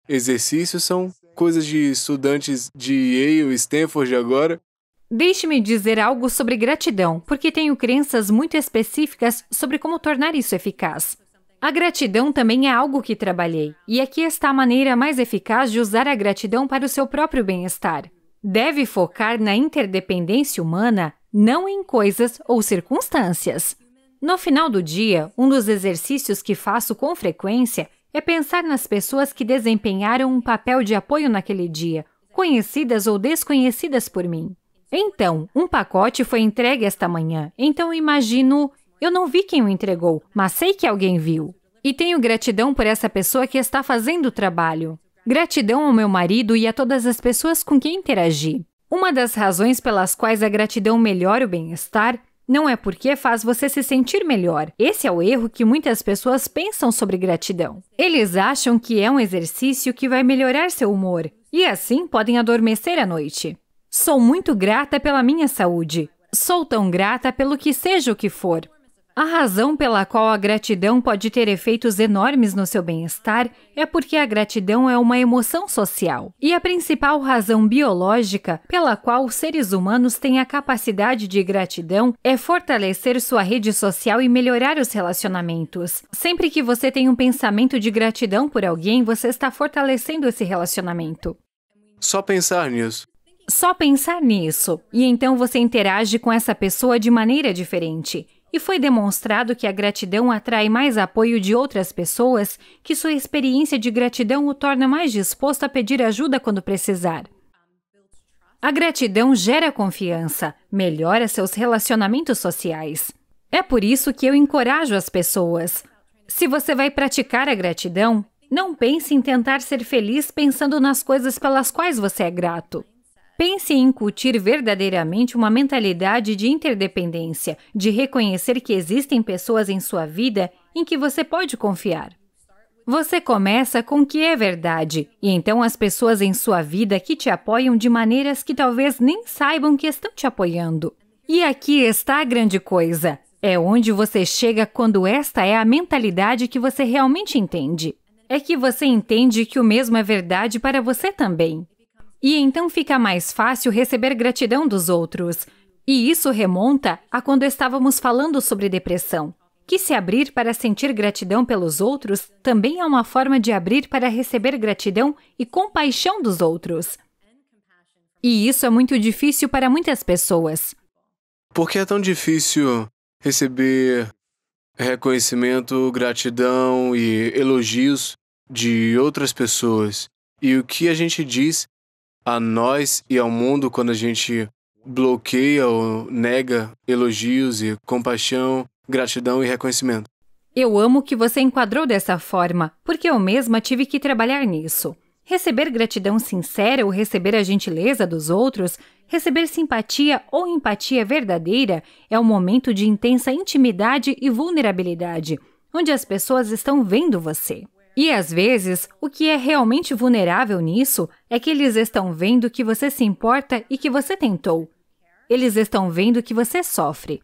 D: exercício são coisas de estudantes de Yale e Stanford agora.
A: Deixe-me dizer algo sobre gratidão, porque tenho crenças muito específicas sobre como tornar isso eficaz. A gratidão também é algo que trabalhei, e aqui está a maneira mais eficaz de usar a gratidão para o seu próprio bem-estar. Deve focar na interdependência humana, não em coisas ou circunstâncias. No final do dia, um dos exercícios que faço com frequência é pensar nas pessoas que desempenharam um papel de apoio naquele dia, conhecidas ou desconhecidas por mim. Então, um pacote foi entregue esta manhã, então imagino... Eu não vi quem o entregou, mas sei que alguém viu. E tenho gratidão por essa pessoa que está fazendo o trabalho. Gratidão ao meu marido e a todas as pessoas com quem interagi. Uma das razões pelas quais a gratidão melhora o bem-estar não é porque faz você se sentir melhor. Esse é o erro que muitas pessoas pensam sobre gratidão. Eles acham que é um exercício que vai melhorar seu humor, e assim podem adormecer à noite. Sou muito grata pela minha saúde. Sou tão grata pelo que seja o que for. A razão pela qual a gratidão pode ter efeitos enormes no seu bem-estar é porque a gratidão é uma emoção social. E a principal razão biológica pela qual os seres humanos têm a capacidade de gratidão é fortalecer sua rede social e melhorar os relacionamentos. Sempre que você tem um pensamento de gratidão por alguém, você está fortalecendo esse relacionamento.
D: Só pensar nisso.
A: Só pensar nisso. E então você interage com essa pessoa de maneira diferente. E foi demonstrado que a gratidão atrai mais apoio de outras pessoas, que sua experiência de gratidão o torna mais disposto a pedir ajuda quando precisar. A gratidão gera confiança, melhora seus relacionamentos sociais. É por isso que eu encorajo as pessoas. Se você vai praticar a gratidão, não pense em tentar ser feliz pensando nas coisas pelas quais você é grato. Pense em incutir verdadeiramente uma mentalidade de interdependência, de reconhecer que existem pessoas em sua vida em que você pode confiar. Você começa com o que é verdade, e então as pessoas em sua vida que te apoiam de maneiras que talvez nem saibam que estão te apoiando. E aqui está a grande coisa. É onde você chega quando esta é a mentalidade que você realmente entende. É que você entende que o mesmo é verdade para você também. E então fica mais fácil receber gratidão dos outros. E isso remonta a quando estávamos falando sobre depressão, que se abrir para sentir gratidão pelos outros também é uma forma de abrir para receber gratidão e compaixão dos outros. E isso é muito difícil para muitas pessoas.
D: Por que é tão difícil receber reconhecimento, gratidão e elogios de outras pessoas? E o que a gente diz a nós e ao mundo quando a gente bloqueia ou nega elogios e compaixão, gratidão e reconhecimento?
A: Eu amo que você enquadrou dessa forma, porque eu mesma tive que trabalhar nisso. Receber gratidão sincera ou receber a gentileza dos outros, receber simpatia ou empatia verdadeira é um momento de intensa intimidade e vulnerabilidade, onde as pessoas estão vendo você. E às vezes, o que é realmente vulnerável nisso é que eles estão vendo que você se importa e que você tentou. Eles estão vendo que você sofre.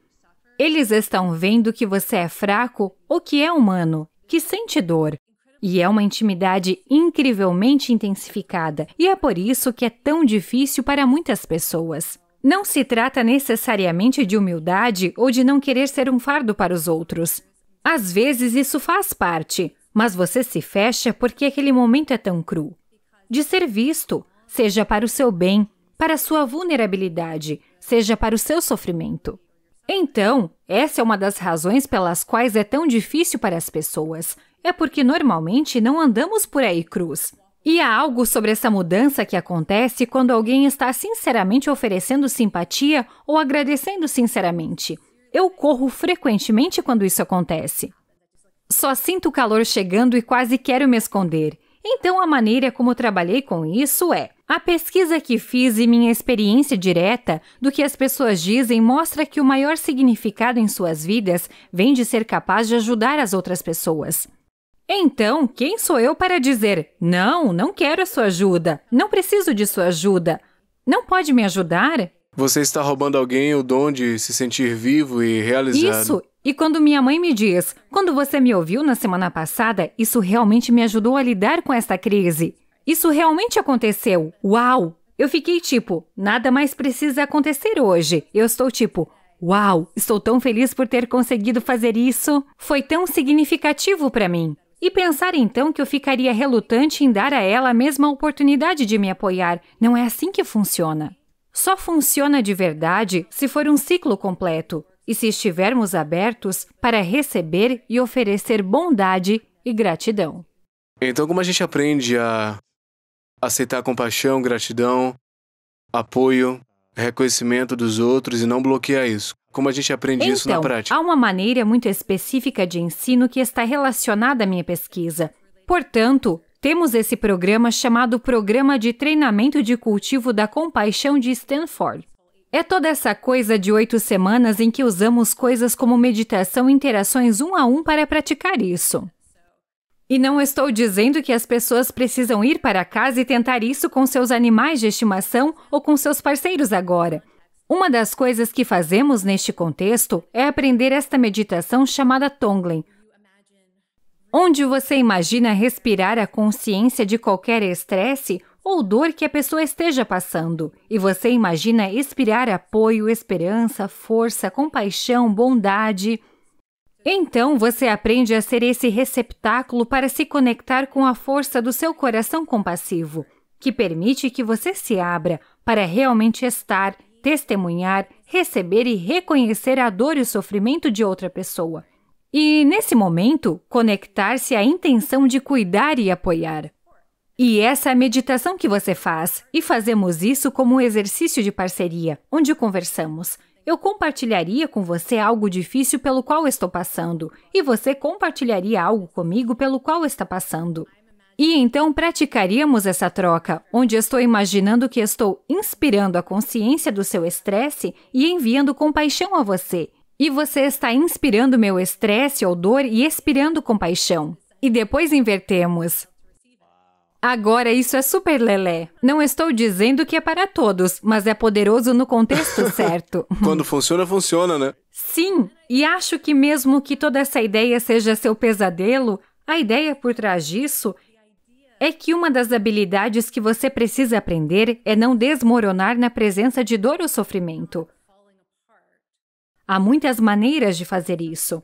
A: Eles estão vendo que você é fraco ou que é humano, que sente dor. E é uma intimidade incrivelmente intensificada, e é por isso que é tão difícil para muitas pessoas. Não se trata necessariamente de humildade ou de não querer ser um fardo para os outros. Às vezes isso faz parte, mas você se fecha porque aquele momento é tão cru. De ser visto, seja para o seu bem, para a sua vulnerabilidade, seja para o seu sofrimento. Então, essa é uma das razões pelas quais é tão difícil para as pessoas. É porque normalmente não andamos por aí crus. E há algo sobre essa mudança que acontece quando alguém está sinceramente oferecendo simpatia ou agradecendo sinceramente. Eu corro frequentemente quando isso acontece. Só sinto o calor chegando e quase quero me esconder. Então a maneira como trabalhei com isso é: a pesquisa que fiz e minha experiência direta do que as pessoas dizem mostra que o maior significado em suas vidas vem de ser capaz de ajudar as outras pessoas. Então, quem sou eu para dizer: não quero a sua ajuda, não preciso de sua ajuda, não pode me ajudar?
D: Você está roubando alguém o dom de se sentir vivo e realizado.
A: Isso! E quando minha mãe me diz: quando você me ouviu na semana passada, isso realmente me ajudou a lidar com esta crise. Isso realmente aconteceu. Uau! Eu fiquei tipo, nada mais precisa acontecer hoje. Eu estou tipo, uau, estou tão feliz por ter conseguido fazer isso. Foi tão significativo para mim. E pensar então que eu ficaria relutante em dar a ela a mesma oportunidade de me apoiar. Não é assim que funciona. Só funciona de verdade se for um ciclo completo e se estivermos abertos para receber e oferecer bondade e gratidão.
D: Então, como a gente aprende a aceitar compaixão, gratidão, apoio, reconhecimento dos outros e não bloquear isso? Como a gente aprende isso na prática?
A: Há uma maneira muito específica de ensino que está relacionada à minha pesquisa. Portanto, temos esse programa chamado Programa de Treinamento de Cultivo da Compaixão de Stanford. É toda essa coisa de 8 semanas em que usamos coisas como meditação e interações 1 a 1 para praticar isso. E não estou dizendo que as pessoas precisam ir para casa e tentar isso com seus animais de estimação ou com seus parceiros agora. Uma das coisas que fazemos neste contexto é aprender esta meditação chamada Tonglen, onde você imagina respirar a consciência de qualquer estresse ou dor que a pessoa esteja passando, e você imagina expirar apoio, esperança, força, compaixão, bondade. Então você aprende a ser esse receptáculo para se conectar com a força do seu coração compassivo, que permite que você se abra para realmente estar, testemunhar, receber e reconhecer a dor e o sofrimento de outra pessoa. E, nesse momento, conectar-se à intenção de cuidar e apoiar. E essa é a meditação que você faz, e fazemos isso como um exercício de parceria, onde conversamos. Eu compartilharia com você algo difícil pelo qual estou passando, e você compartilharia algo comigo pelo qual está passando. E então praticaríamos essa troca, onde estou imaginando que estou inspirando a consciência do seu estresse e enviando compaixão a você. E você está inspirando meu estresse ou dor e expirando compaixão. E depois invertemos. Agora isso é super lelé. Não estou dizendo que é para todos, mas é poderoso no contexto certo.
D: Quando funciona, funciona, né?
A: Sim, e acho que mesmo que toda essa ideia seja seu pesadelo, a ideia por trás disso é que uma das habilidades que você precisa aprender é não desmoronar na presença de dor ou sofrimento. Há muitas maneiras de fazer isso.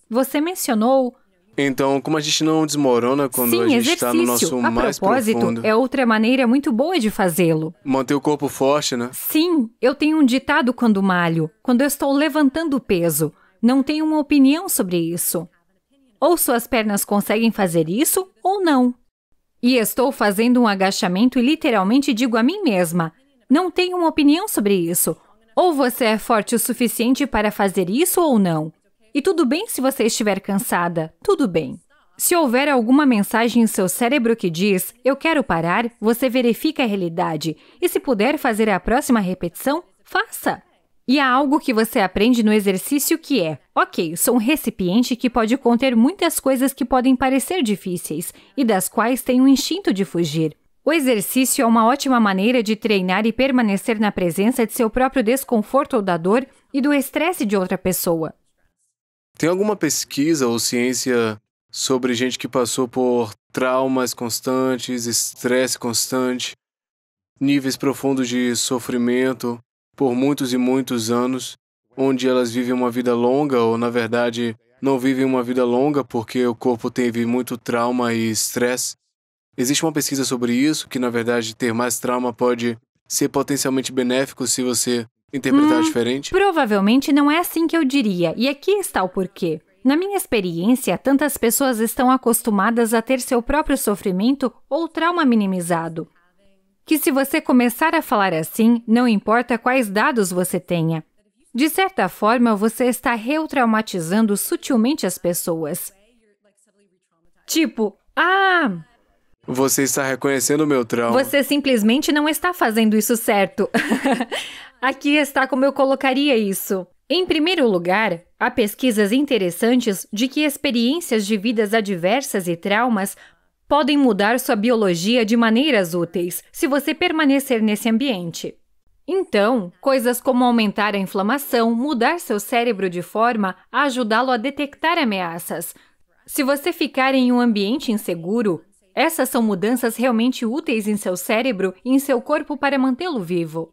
A: Você mencionou...
D: Então, como a gente não desmorona quando
A: Sim,
D: a gente está no nosso
A: exercício.
D: mais
A: A propósito,
D: profundo?
A: é outra maneira muito boa de fazê-lo.
D: Manter o corpo forte, né?
A: Sim, eu tenho um ditado quando malho, quando eu estou levantando peso. Não tenho uma opinião sobre isso. Ou suas pernas conseguem fazer isso, ou não. E estou fazendo um agachamento e literalmente digo a mim mesma, não tenho uma opinião sobre isso. Ou você é forte o suficiente para fazer isso ou não. E tudo bem se você estiver cansada, tudo bem. Se houver alguma mensagem em seu cérebro que diz, eu quero parar, você verifica a realidade. E se puder fazer a próxima repetição, faça. E há algo que você aprende no exercício que é, ok, sou um recipiente que pode conter muitas coisas que podem parecer difíceis e das quais tenho um instinto de fugir. O exercício é uma ótima maneira de treinar e permanecer na presença de seu próprio desconforto ou da dor e do estresse de outra pessoa.
D: Tem alguma pesquisa ou ciência sobre gente que passou por traumas constantes, estresse constante, níveis profundos de sofrimento por muitos e muitos anos, onde elas vivem uma vida longa ou, na verdade, não vivem uma vida longa porque o corpo teve muito trauma e estresse? Existe uma pesquisa sobre isso, que, na verdade, ter mais trauma pode ser potencialmente benéfico se você interpretar diferente?
A: Provavelmente não é assim que eu diria, e aqui está o porquê. Na minha experiência, tantas pessoas estão acostumadas a ter seu próprio sofrimento ou trauma minimizado, que se você começar a falar assim, não importa quais dados você tenha. De certa forma, você está retraumatizando sutilmente as pessoas. Tipo,
D: Você está reconhecendo o meu trauma.
A: você simplesmente não está fazendo isso certo. Aqui está como eu colocaria isso. Em primeiro lugar, há pesquisas interessantes de que experiências de vidas adversas e traumas podem mudar sua biologia de maneiras úteis, se você permanecer nesse ambiente. Então, coisas como aumentar a inflamação, mudar seu cérebro de forma a ajudá-lo a detectar ameaças. Se você ficar em um ambiente inseguro, essas são mudanças realmente úteis em seu cérebro e em seu corpo para mantê-lo vivo.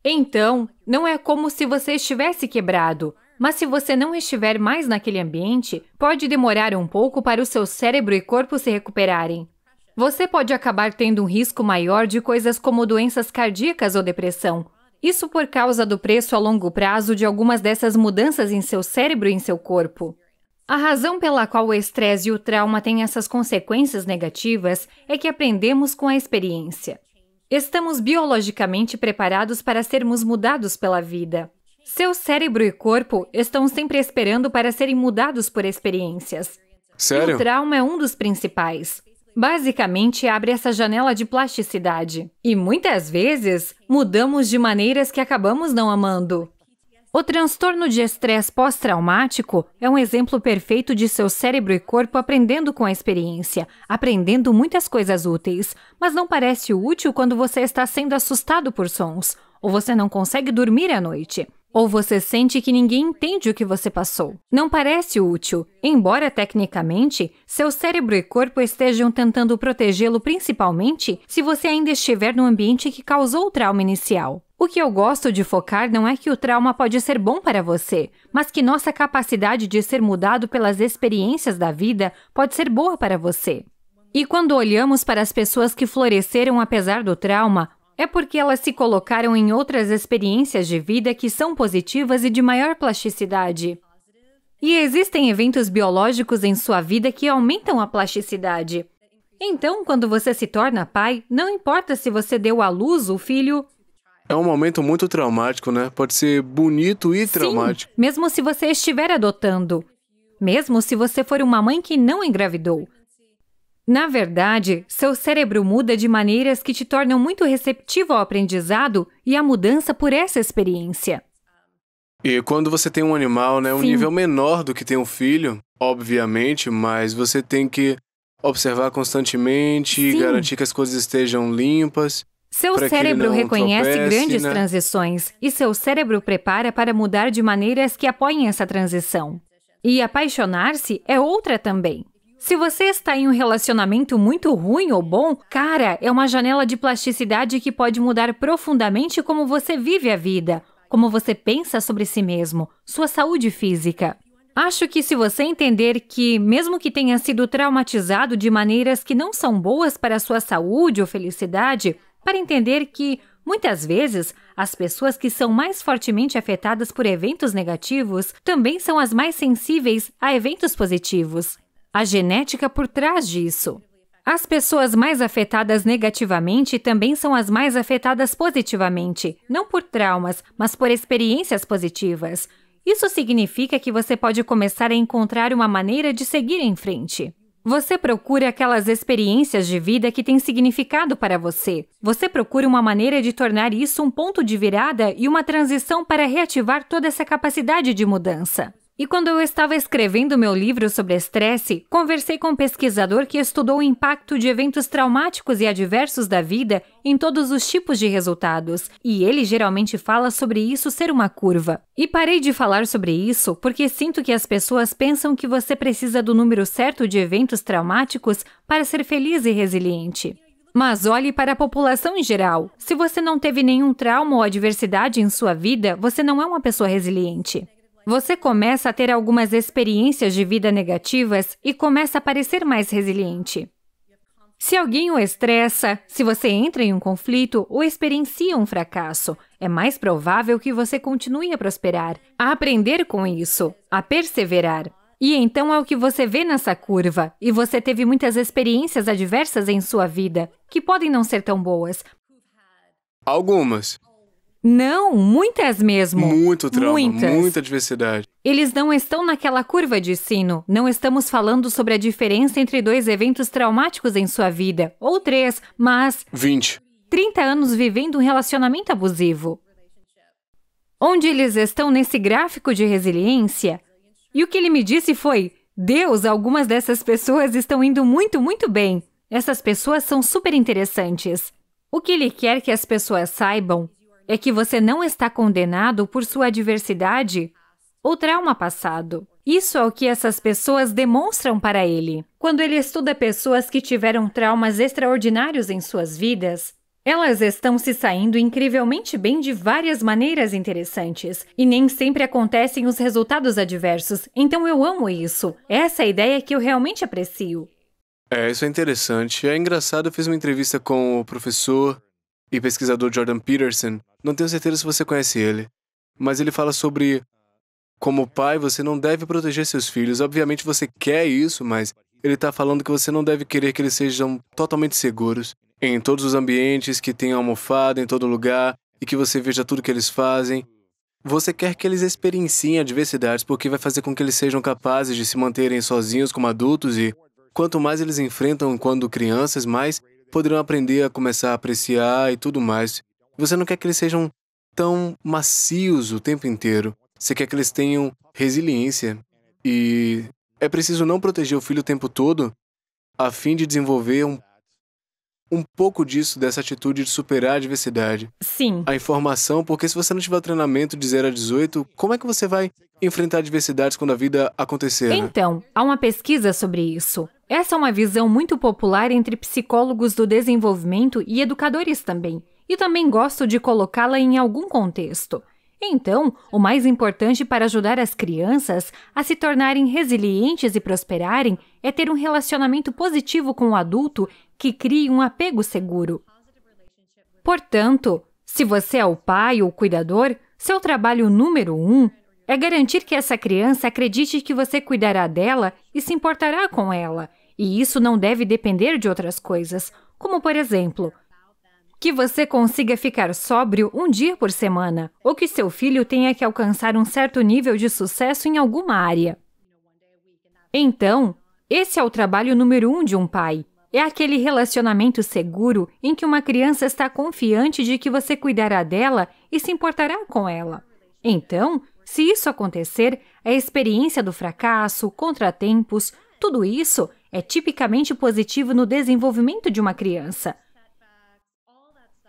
A: Então, não é como se você estivesse quebrado, mas se você não estiver mais naquele ambiente, pode demorar um pouco para o seu cérebro e corpo se recuperarem. Você pode acabar tendo um risco maior de coisas como doenças cardíacas ou depressão. Isso por causa do preço a longo prazo de algumas dessas mudanças em seu cérebro e em seu corpo. A razão pela qual o estresse e o trauma têm essas consequências negativas é que aprendemos com a experiência. Estamos biologicamente preparados para sermos mudados pela vida. Seu cérebro e corpo estão sempre esperando para serem mudados por experiências.
D: Sério?
A: E o trauma é um dos principais. Basicamente, abre essa janela de plasticidade. E muitas vezes, mudamos de maneiras que acabamos não amando. O transtorno de estresse pós-traumático é um exemplo perfeito de seu cérebro e corpo aprendendo com a experiência, aprendendo muitas coisas úteis, mas não parece útil quando você está sendo assustado por sons, ou você não consegue dormir à noite, ou você sente que ninguém entende o que você passou. Não parece útil, embora tecnicamente seu cérebro e corpo estejam tentando protegê-lo principalmente se você ainda estiver no ambiente que causou o trauma inicial. O que eu gosto de focar não é que o trauma pode ser bom para você, mas que nossa capacidade de ser mudado pelas experiências da vida pode ser boa para você. E quando olhamos para as pessoas que floresceram apesar do trauma, é porque elas se colocaram em outras experiências de vida que são positivas e de maior plasticidade. E existem eventos biológicos em sua vida que aumentam a plasticidade. Então, quando você se torna pai, não importa se você deu à luz o filho...
D: É um momento muito traumático, né? Pode ser bonito e traumático.
A: Sim, mesmo se você estiver adotando. Mesmo se você for uma mãe que não engravidou. Na verdade, seu cérebro muda de maneiras que te tornam muito receptivo ao aprendizado e à mudança por essa experiência.
D: E quando você tem um animal, né? Um
A: Sim.
D: nível menor do que tem um filho, obviamente, mas você tem que observar constantemente,
A: Sim.
D: garantir que as coisas estejam limpas.
A: Seu
D: Para que ele
A: cérebro
D: não
A: reconhece
D: tropece,
A: grandes
D: né?
A: transições e seu cérebro prepara para mudar de maneiras que apoiem essa transição. E apaixonar-se é outra também. Se você está em um relacionamento muito ruim ou bom, cara, é uma janela de plasticidade que pode mudar profundamente como você vive a vida. como você pensa sobre si mesmo, sua saúde física. Acho que se você entender que, mesmo que tenha sido traumatizado de maneiras que não são boas para a sua saúde ou felicidade, para entender que, muitas vezes, as pessoas que são mais fortemente afetadas por eventos negativos também são as mais sensíveis a eventos positivos. A genética por trás disso. As pessoas mais afetadas negativamente também são as mais afetadas positivamente, não por traumas, mas por experiências positivas. Isso significa que você pode começar a encontrar uma maneira de seguir em frente. Você procura aquelas experiências de vida que têm significado para você. Você procura uma maneira de tornar isso um ponto de virada e uma transição para reativar toda essa capacidade de mudança. E quando eu estava escrevendo meu livro sobre estresse, conversei com um pesquisador que estudou o impacto de eventos traumáticos e adversos da vida em todos os tipos de resultados, e ele geralmente fala sobre isso ser uma curva. E parei de falar sobre isso porque sinto que as pessoas pensam que você precisa do número certo de eventos traumáticos para ser feliz e resiliente. Mas olhe para a população em geral. Se você não teve nenhum trauma ou adversidade em sua vida, você não é uma pessoa resiliente. Você começa a ter algumas experiências de vida negativas e começa a parecer mais resiliente. Se alguém o estressa, se você entra em um conflito ou experiencia um fracasso, é mais provável que você continue a prosperar, a aprender com isso, a perseverar. E então é o que você vê nessa curva, e você teve muitas experiências adversas em sua vida, que podem não ser tão boas.
D: Algumas.
A: Não, muitas mesmo.
D: Muito trauma,
A: muitas.
D: Muita diversidade.
A: Eles não estão naquela curva de sino. Não estamos falando sobre a diferença entre 2 eventos traumáticos em sua vida, ou 3, mas
D: 20.
A: 30 anos vivendo um relacionamento abusivo. Onde eles estão nesse gráfico de resiliência? E o que ele me disse foi: Deus, algumas dessas pessoas estão indo muito, muito bem. Essas pessoas são super interessantes. O que ele quer que as pessoas saibam é que você não está condenado por sua adversidade ou trauma passado. Isso é o que essas pessoas demonstram para ele. Quando ele estuda pessoas que tiveram traumas extraordinários em suas vidas, elas estão se saindo incrivelmente bem de várias maneiras interessantes, e nem sempre acontecem os resultados adversos, então eu amo isso. Essa é a ideia que eu realmente aprecio.
D: Isso é interessante. É engraçado, eu fiz uma entrevista com o professor e pesquisador Jordan Peterson. Não tenho certeza se você conhece ele, mas ele fala sobre como pai você não deve proteger seus filhos. Obviamente você quer isso, mas ele está falando que você não deve querer que eles sejam totalmente seguros em todos os ambientes, que tenham almofada em todo lugar e que você veja tudo que eles fazem. Você quer que eles experienciem adversidades porque vai fazer com que eles sejam capazes de se manterem sozinhos como adultos, e quanto mais eles enfrentam quando crianças, mais poderão aprender a começar a apreciar e tudo mais. Você não quer que eles sejam tão macios o tempo inteiro. Você quer que eles tenham resiliência. E é preciso não proteger o filho o tempo todo a fim de desenvolver um pouco disso, dessa atitude de superar a adversidade.
A: Sim.
D: A informação, porque se você não tiver o treinamento de 0 a 18, como é que você vai enfrentar adversidades quando a vida acontecer? Né?
A: Então, há uma pesquisa sobre isso. Essa é uma visão muito popular entre psicólogos do desenvolvimento e educadores também. E também gosto de colocá-la em algum contexto. Então, o mais importante para ajudar as crianças a se tornarem resilientes e prosperarem é ter um relacionamento positivo com o adulto que crie um apego seguro. Portanto, se você é o pai ou o cuidador, seu trabalho número 1 é garantir que essa criança acredite que você cuidará dela e se importará com ela. E isso não deve depender de outras coisas, como, por exemplo, que você consiga ficar sóbrio um dia por semana, ou que seu filho tenha que alcançar um certo nível de sucesso em alguma área. Então, esse é o trabalho número 1 de um pai. É aquele relacionamento seguro em que uma criança está confiante de que você cuidará dela e se importará com ela. Então, se isso acontecer, a experiência do fracasso, contratempos, tudo isso é tipicamente positivo no desenvolvimento de uma criança.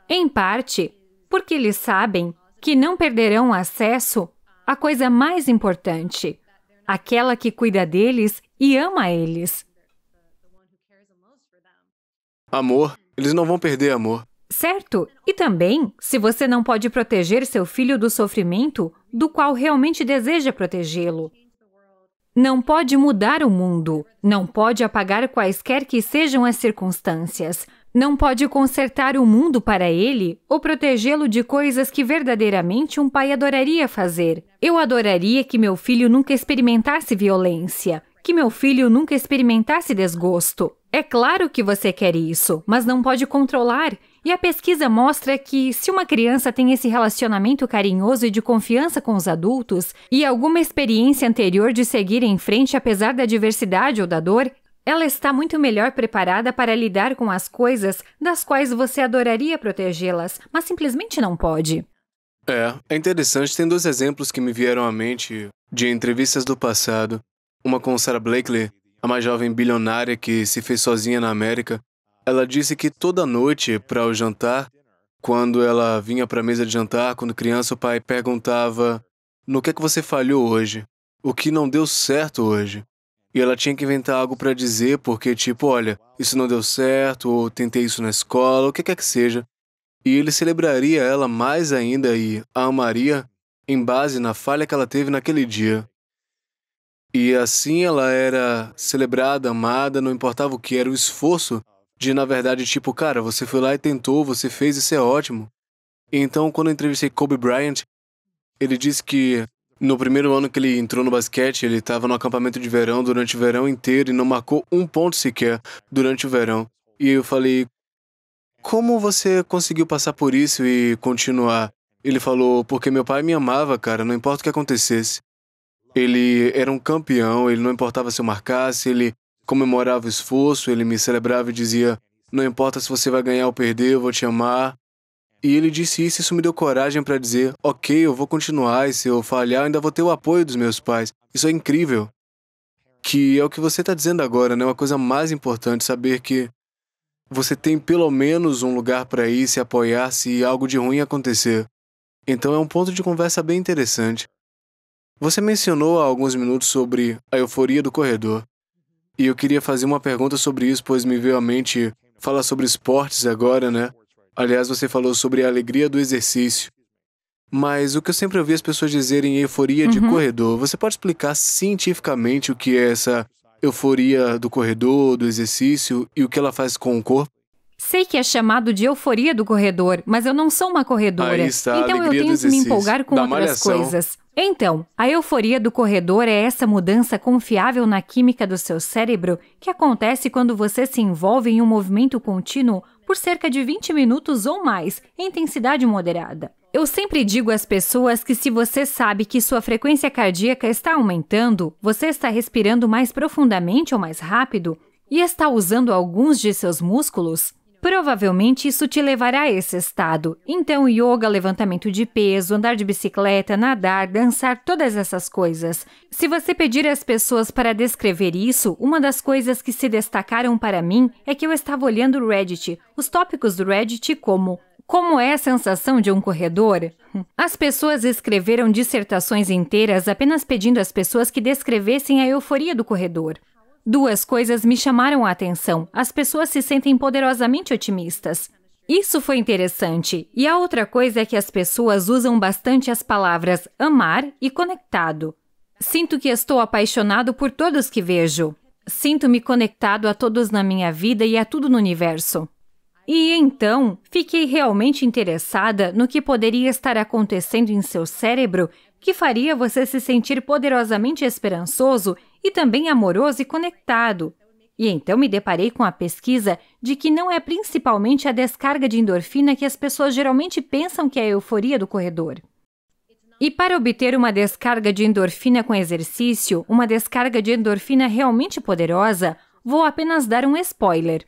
A: Em parte, porque eles sabem que não perderão acesso à coisa mais importante, aquela que cuida deles e ama eles.
D: Amor. Eles não vão perder amor.
A: Certo? E também, se você não pode proteger seu filho do sofrimento, do qual realmente deseja protegê-lo. Não pode mudar o mundo, não pode apagar quaisquer que sejam as circunstâncias, não pode consertar o mundo para ele ou protegê-lo de coisas que verdadeiramente um pai adoraria fazer. Eu adoraria que meu filho nunca experimentasse violência, que meu filho nunca experimentasse desgosto. É claro que você quer isso, mas não pode controlar. E a pesquisa mostra que, se uma criança tem esse relacionamento carinhoso e de confiança com os adultos, e alguma experiência anterior de seguir em frente apesar da adversidade ou da dor, ela está muito melhor preparada para lidar com as coisas das quais você adoraria protegê-las, mas simplesmente não pode.
D: É interessante, tem 2 exemplos que me vieram à mente de entrevistas do passado. Uma com Sarah Blakely, a mais jovem bilionária que se fez sozinha na América. Ela disse que toda noite, para o jantar, quando ela vinha para a mesa de jantar, quando criança, o pai perguntava: no que é que você falhou hoje? O que não deu certo hoje? E ela tinha que inventar algo para dizer, porque tipo, olha, isso não deu certo, ou tentei isso na escola, o que quer que seja. E ele celebraria ela mais ainda e a amaria em base na falha que ela teve naquele dia. E assim ela era celebrada, amada, não importava o que, era o esforço de, na verdade, tipo, cara, você foi lá e tentou, você fez, isso é ótimo. E então, quando eu entrevistei Kobe Bryant, ele disse que no primeiro ano que ele entrou no basquete, ele estava no acampamento de verão durante o verão inteiro e não marcou um ponto sequer durante o verão. E eu falei, como você conseguiu passar por isso e continuar? Ele falou, porque meu pai me amava, cara, não importa o que acontecesse. Ele era um campeão, ele não importava se eu marcasse, ele comemorava o esforço, ele me celebrava e dizia, não importa se você vai ganhar ou perder, eu vou te amar. E ele disse isso me deu coragem para dizer, ok, eu vou continuar e se eu falhar, ainda vou ter o apoio dos meus pais. Isso é incrível. Que é o que você está dizendo agora, né? Uma coisa mais importante, saber que você tem pelo menos um lugar para ir, se apoiar se algo de ruim acontecer. Então é um ponto de conversa bem interessante. Você mencionou há alguns minutos sobre a euforia do corredor. E eu queria fazer uma pergunta sobre isso, pois me veio à mente falar sobre esportes agora, né? Aliás, você falou sobre a alegria do exercício. Mas o que eu sempre ouvi as pessoas dizerem euforia de corredor, você pode explicar cientificamente o que é essa euforia do corredor, do exercício e o que ela faz com o corpo?
A: Sei que é chamado de euforia do corredor, mas eu não sou uma corredora.
D: Aí está a
A: então eu
D: alegria do
A: tenho que me
D: exercício,
A: empolgar com
D: da
A: outras
D: malhação.
A: coisas. Então, a euforia do corredor é essa mudança confiável na química do seu cérebro que acontece quando você se envolve em um movimento contínuo por cerca de 20 minutos ou mais, em intensidade moderada. Eu sempre digo às pessoas que se você sabe que sua frequência cardíaca está aumentando, você está respirando mais profundamente ou mais rápido e está usando alguns de seus músculos, provavelmente isso te levará a esse estado. Então, yoga, levantamento de peso, andar de bicicleta, nadar, dançar, todas essas coisas. Se você pedir às pessoas para descrever isso, uma das coisas que se destacaram para mim é que eu estava olhando o Reddit, os tópicos do Reddit como é a sensação de um corredor? As pessoas escreveram dissertações inteiras apenas pedindo às pessoas que descrevessem a euforia do corredor. 2 coisas me chamaram a atenção. As pessoas se sentem poderosamente otimistas. Isso foi interessante. E a outra coisa é que as pessoas usam bastante as palavras amar e conectado. Sinto que estou apaixonado por todos que vejo. Sinto-me conectado a todos na minha vida e a tudo no universo. E então, fiquei realmente interessada no que poderia estar acontecendo em seu cérebro que faria você se sentir poderosamente esperançoso e também amoroso e conectado. E então me deparei com a pesquisa de que não é principalmente a descarga de endorfina que as pessoas geralmente pensam que é a euforia do corredor. E para obter uma descarga de endorfina com exercício, uma descarga de endorfina realmente poderosa, vou apenas dar um spoiler.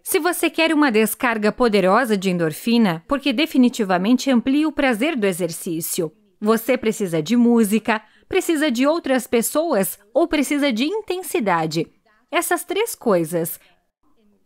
A: Se você quer uma descarga poderosa de endorfina, porque definitivamente amplia o prazer do exercício, você precisa de música, precisa de outras pessoas ou precisa de intensidade. Essas 3 coisas.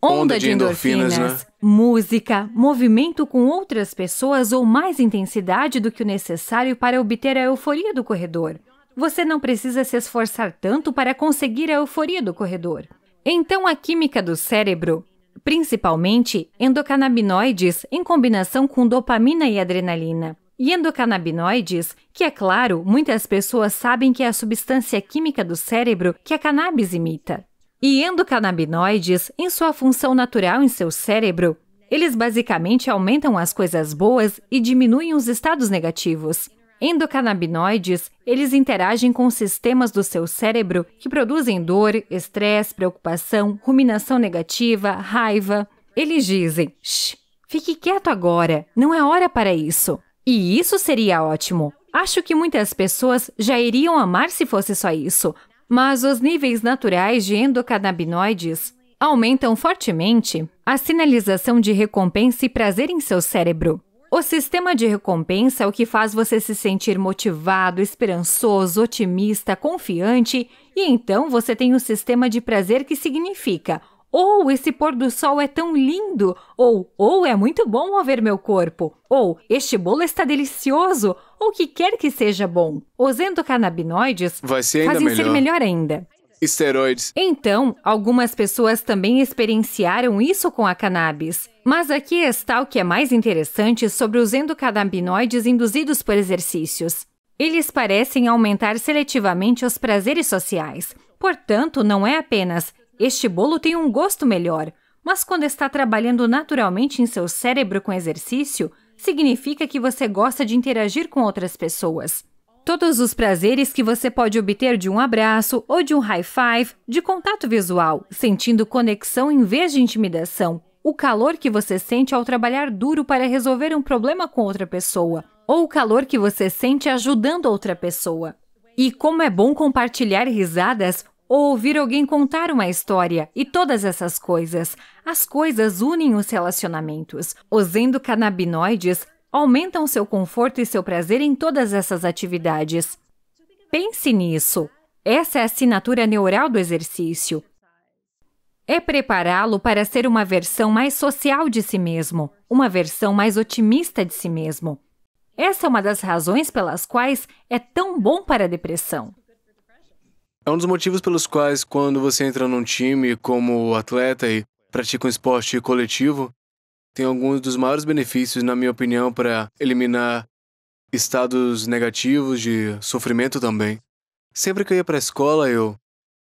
A: Onda de endorfinas, né? Música, movimento com outras pessoas ou mais intensidade do que o necessário para obter a euforia do corredor. Você não precisa se esforçar tanto para conseguir a euforia do corredor. Então a química do cérebro principalmente endocannabinoides em combinação com dopamina e adrenalina. E endocannabinoides, que é claro, muitas pessoas sabem que é a substância química do cérebro que a cannabis imita. E endocannabinoides, em sua função natural em seu cérebro, eles basicamente aumentam as coisas boas e diminuem os estados negativos. Endocannabinoides, eles interagem com sistemas do seu cérebro que produzem dor, estresse, preocupação, ruminação negativa, raiva. Eles dizem, shh, fique quieto agora, não é hora para isso. E isso seria ótimo. Acho que muitas pessoas já iriam amar se fosse só isso, mas os níveis naturais de endocannabinoides aumentam fortemente a sinalização de recompensa e prazer em seu cérebro. O sistema de recompensa é o que faz você se sentir motivado, esperançoso, otimista, confiante, e então você tem o sistema de prazer que significa esse pôr do sol é tão lindo, ou é muito bom mover meu corpo, ou este bolo está delicioso, ou o que quer que seja bom. Os endocannabinoides fazem ser melhor ainda.
D: Esteroides.
A: Então, algumas pessoas também experienciaram isso com a cannabis. Mas aqui está o que é mais interessante sobre os endocannabinoides induzidos por exercícios. Eles parecem aumentar seletivamente os prazeres sociais. Portanto, não é apenas este bolo tem um gosto melhor, mas quando está trabalhando naturalmente em seu cérebro com exercício, significa que você gosta de interagir com outras pessoas. Todos os prazeres que você pode obter de um abraço ou de um high five, de contato visual, sentindo conexão em vez de intimidação, o calor que você sente ao trabalhar duro para resolver um problema com outra pessoa, ou o calor que você sente ajudando outra pessoa. E como é bom compartilhar risadas ou ouvir alguém contar uma história, e todas essas coisas. As coisas unem os relacionamentos. Os endocannabinoides aumentam seu conforto e seu prazer em todas essas atividades. Pense nisso. Essa é a assinatura neural do exercício. É prepará-lo para ser uma versão mais social de si mesmo, uma versão mais otimista de si mesmo. Essa é uma das razões pelas quais é tão bom para a depressão.
D: É um dos motivos pelos quais, quando você entra num time como atleta e pratica um esporte coletivo, tem alguns dos maiores benefícios, na minha opinião, para eliminar estados negativos de sofrimento também. Sempre que eu ia para a escola, eu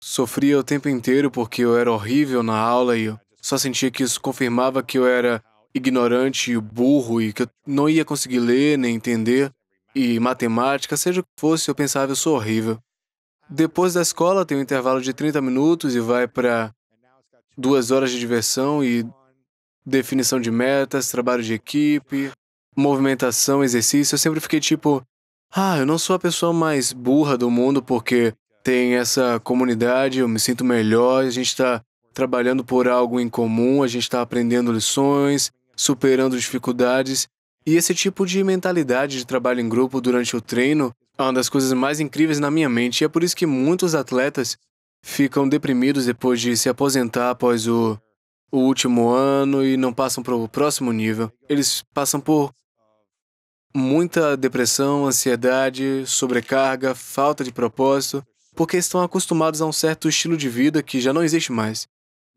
D: sofria o tempo inteiro porque eu era horrível na aula e eu só sentia que isso confirmava que eu era ignorante e burro e que eu não ia conseguir ler nem entender. E matemática, seja o que fosse, eu pensava, eu sou horrível. Depois da escola tem um intervalo de 30 minutos e vai para 2 horas de diversão e definição de metas, trabalho de equipe, movimentação, exercício. Eu sempre fiquei tipo, eu não sou a pessoa mais burra do mundo porque tem essa comunidade, eu me sinto melhor, a gente está trabalhando por algo em comum, a gente está aprendendo lições, superando dificuldades. E esse tipo de mentalidade de trabalho em grupo durante o treino é uma das coisas mais incríveis na minha mente, e é por isso que muitos atletas ficam deprimidos depois de se aposentar após o último ano e não passam para o próximo nível. Eles passam por muita depressão, ansiedade, sobrecarga, falta de propósito, porque estão acostumados a um certo estilo de vida que já não existe mais.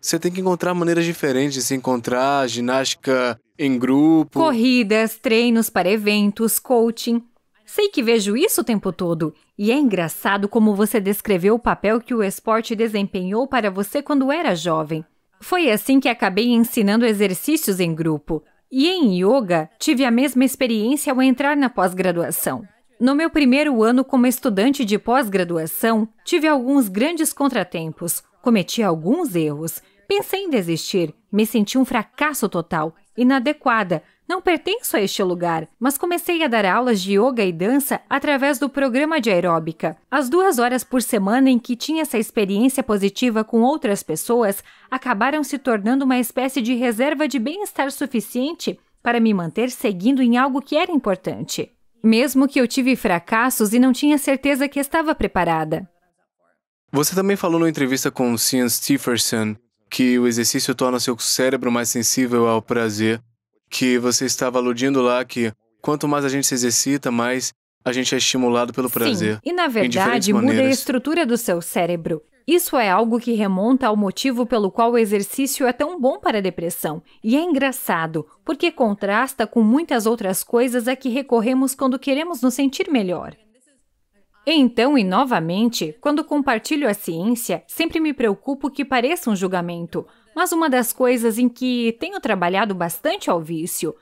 D: Você tem que encontrar maneiras diferentes de se encontrar, ginástica em grupo,
A: corridas, treinos para eventos, coaching. Sei que vejo isso o tempo todo, e é engraçado como você descreveu o papel que o esporte desempenhou para você quando era jovem. Foi assim que acabei ensinando exercícios em grupo. E em yoga, tive a mesma experiência ao entrar na pós-graduação. No meu primeiro ano como estudante de pós-graduação, tive alguns grandes contratempos, cometi alguns erros, pensei em desistir, me senti um fracasso total, inadequada, não pertenço a este lugar, mas comecei a dar aulas de yoga e dança através do programa de aeróbica. As 2 horas por semana em que tinha essa experiência positiva com outras pessoas acabaram se tornando uma espécie de reserva de bem-estar suficiente para me manter seguindo em algo que era importante. Mesmo que eu tive fracassos e não tinha certeza que estava preparada.
D: Você também falou numa entrevista com Sean Stephenson que o exercício torna seu cérebro mais sensível ao prazer, que você estava aludindo lá que quanto mais a gente se exercita, mais a gente é estimulado pelo prazer.
A: Sim, e na verdade muda a estrutura do seu cérebro. Isso é algo que remonta ao motivo pelo qual o exercício é tão bom para a depressão. E é engraçado, porque contrasta com muitas outras coisas a que recorremos quando queremos nos sentir melhor. Então, e novamente, quando compartilho a ciência, sempre me preocupo que pareça um julgamento, mas uma das coisas em que tenho trabalhado bastante é o vício.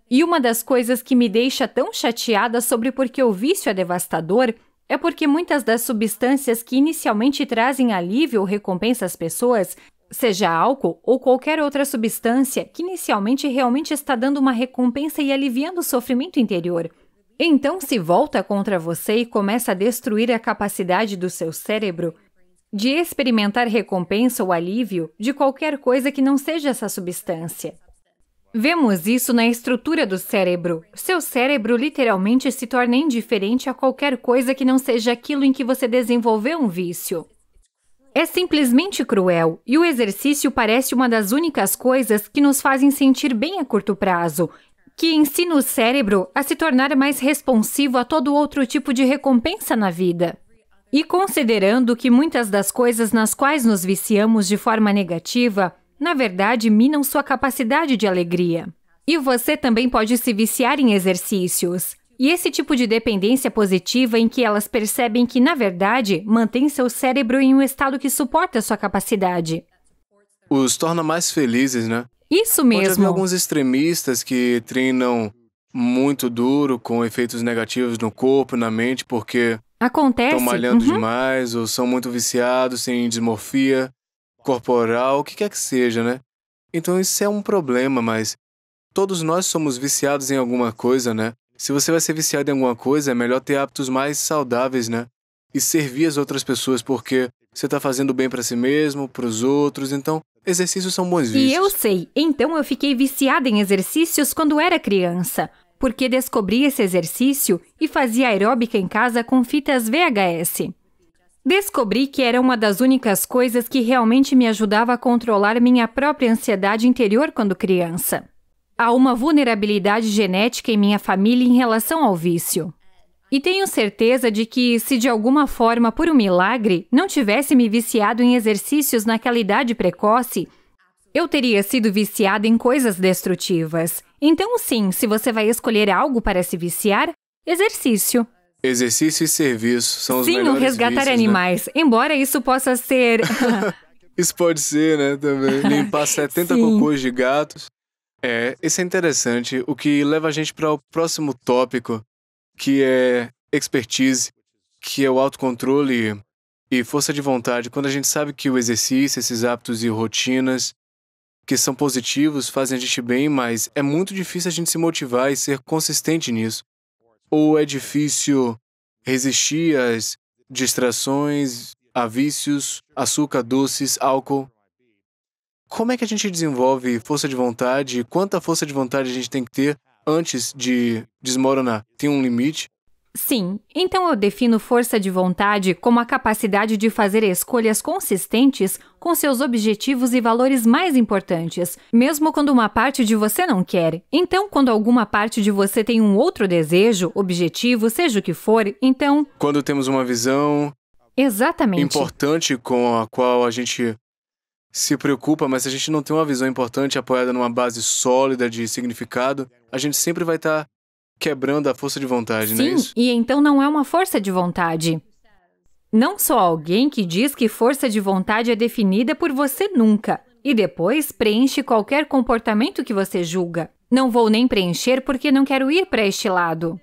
A: E uma das coisas que me deixa tão chateada sobre por que o vício é devastador é porque muitas das substâncias que inicialmente trazem alívio ou recompensa às pessoas, seja álcool ou qualquer outra substância que inicialmente realmente está dando uma recompensa e aliviando o sofrimento interior, então se volta contra você e começa a destruir a capacidade do seu cérebro de experimentar recompensa ou alívio de qualquer coisa que não seja essa substância. Vemos isso na estrutura do cérebro. Seu cérebro literalmente se torna indiferente a qualquer coisa que não seja aquilo em que você desenvolveu um vício. É simplesmente cruel, e o exercício parece uma das únicas coisas que nos fazem sentir bem a curto prazo, que ensina o cérebro a se tornar mais responsivo a todo outro tipo de recompensa na vida. E considerando que muitas das coisas nas quais nos viciamos de forma negativa, na verdade, minam sua capacidade de alegria. E você também pode se viciar em exercícios. E esse tipo de dependência positiva em que elas percebem que, na verdade, mantém seu cérebro em um estado que suporta sua capacidade.
D: Os torna mais felizes, né?
A: Isso
D: Pode haver
A: mesmo.
D: alguns extremistas que treinam muito duro, com efeitos negativos no corpo, na mente, porque
A: Acontece.
D: estão malhando demais ou são muito viciados, têm dismorfia corporal, o que quer que seja, né? Então isso é um problema, mas todos nós somos viciados em alguma coisa, né? Se você vai ser viciado em alguma coisa, é melhor ter hábitos mais saudáveis, né? E servir as outras pessoas, porque você está fazendo bem para si mesmo, para os outros, então exercícios são bons vícios.
A: E eu sei, então eu fiquei viciada em exercícios quando era criança, porque descobri esse exercício e fazia aeróbica em casa com fitas VHS. Descobri que era uma das únicas coisas que realmente me ajudava a controlar minha própria ansiedade interior quando criança. Há uma vulnerabilidade genética em minha família em relação ao vício. E tenho certeza de que, se de alguma forma, por um milagre, não tivesse me viciado em exercícios naquela idade precoce, eu teria sido viciada em coisas destrutivas. Então, sim, se você vai escolher algo para se viciar, exercício.
D: Exercício e serviço são os
A: Sim, o
D: melhores
A: resgatar
D: vícios,
A: animais. Embora isso possa ser...
D: Né? Isso pode ser, né, também. Limpar 70
A: Sim.
D: cocôs de gatos. Isso é interessante, o que leva a gente para o próximo tópico, que é expertise, que é o autocontrole e força de vontade. Quando a gente sabe que o exercício, esses hábitos e rotinas que são positivos fazem a gente bem, mas é muito difícil a gente se motivar e ser consistente nisso. Ou é difícil resistir às distrações, a vícios, açúcar, doces, álcool. Como é que a gente desenvolve força de vontade? Quanta força de vontade a gente tem que ter antes de desmoronar? Tem um limite?
A: Sim, então eu defino força de vontade como a capacidade de fazer escolhas consistentes com seus objetivos e valores mais importantes, mesmo quando uma parte de você não quer. Então, quando alguma parte de você tem um outro desejo, objetivo, seja o que for, então...
D: Quando temos uma visão
A: Exatamente.
D: importante com a qual a gente se preocupa, mas se a gente não tem uma visão importante apoiada numa base sólida de significado, a gente sempre vai estar quebrando a força de vontade, não é
A: Sim,
D: isso?
A: e então não é uma força de vontade. Não sou alguém que diz que força de vontade é definida por você nunca, e depois preenche qualquer comportamento que você julga. Não vou nem preencher porque não quero ir para este lado.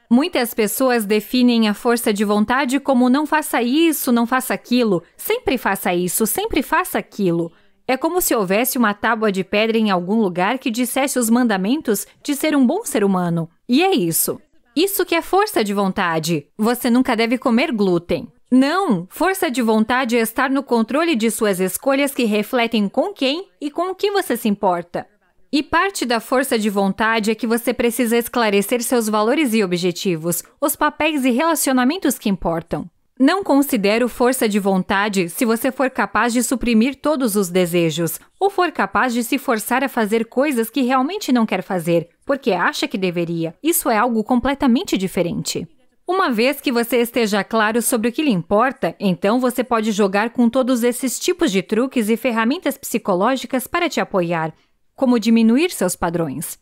A: Muitas pessoas definem a força de vontade como não faça isso, não faça aquilo, sempre faça isso, sempre faça aquilo. É como se houvesse uma tábua de pedra em algum lugar que dissesse os mandamentos de ser um bom ser humano. E é isso. Isso que é força de vontade. Você nunca deve comer glúten. Não! Força de vontade é estar no controle de suas escolhas que refletem com quem e com o que você se importa. E parte da força de vontade é que você precisa esclarecer seus valores e objetivos, os papéis e relacionamentos que importam. Não considero força de vontade se você for capaz de suprimir todos os desejos, ou for capaz de se forçar a fazer coisas que realmente não quer fazer, porque acha que deveria. Isso é algo completamente diferente. Uma vez que você esteja claro sobre o que lhe importa, então você pode jogar com todos esses tipos de truques e ferramentas psicológicas para te apoiar, como diminuir seus padrões.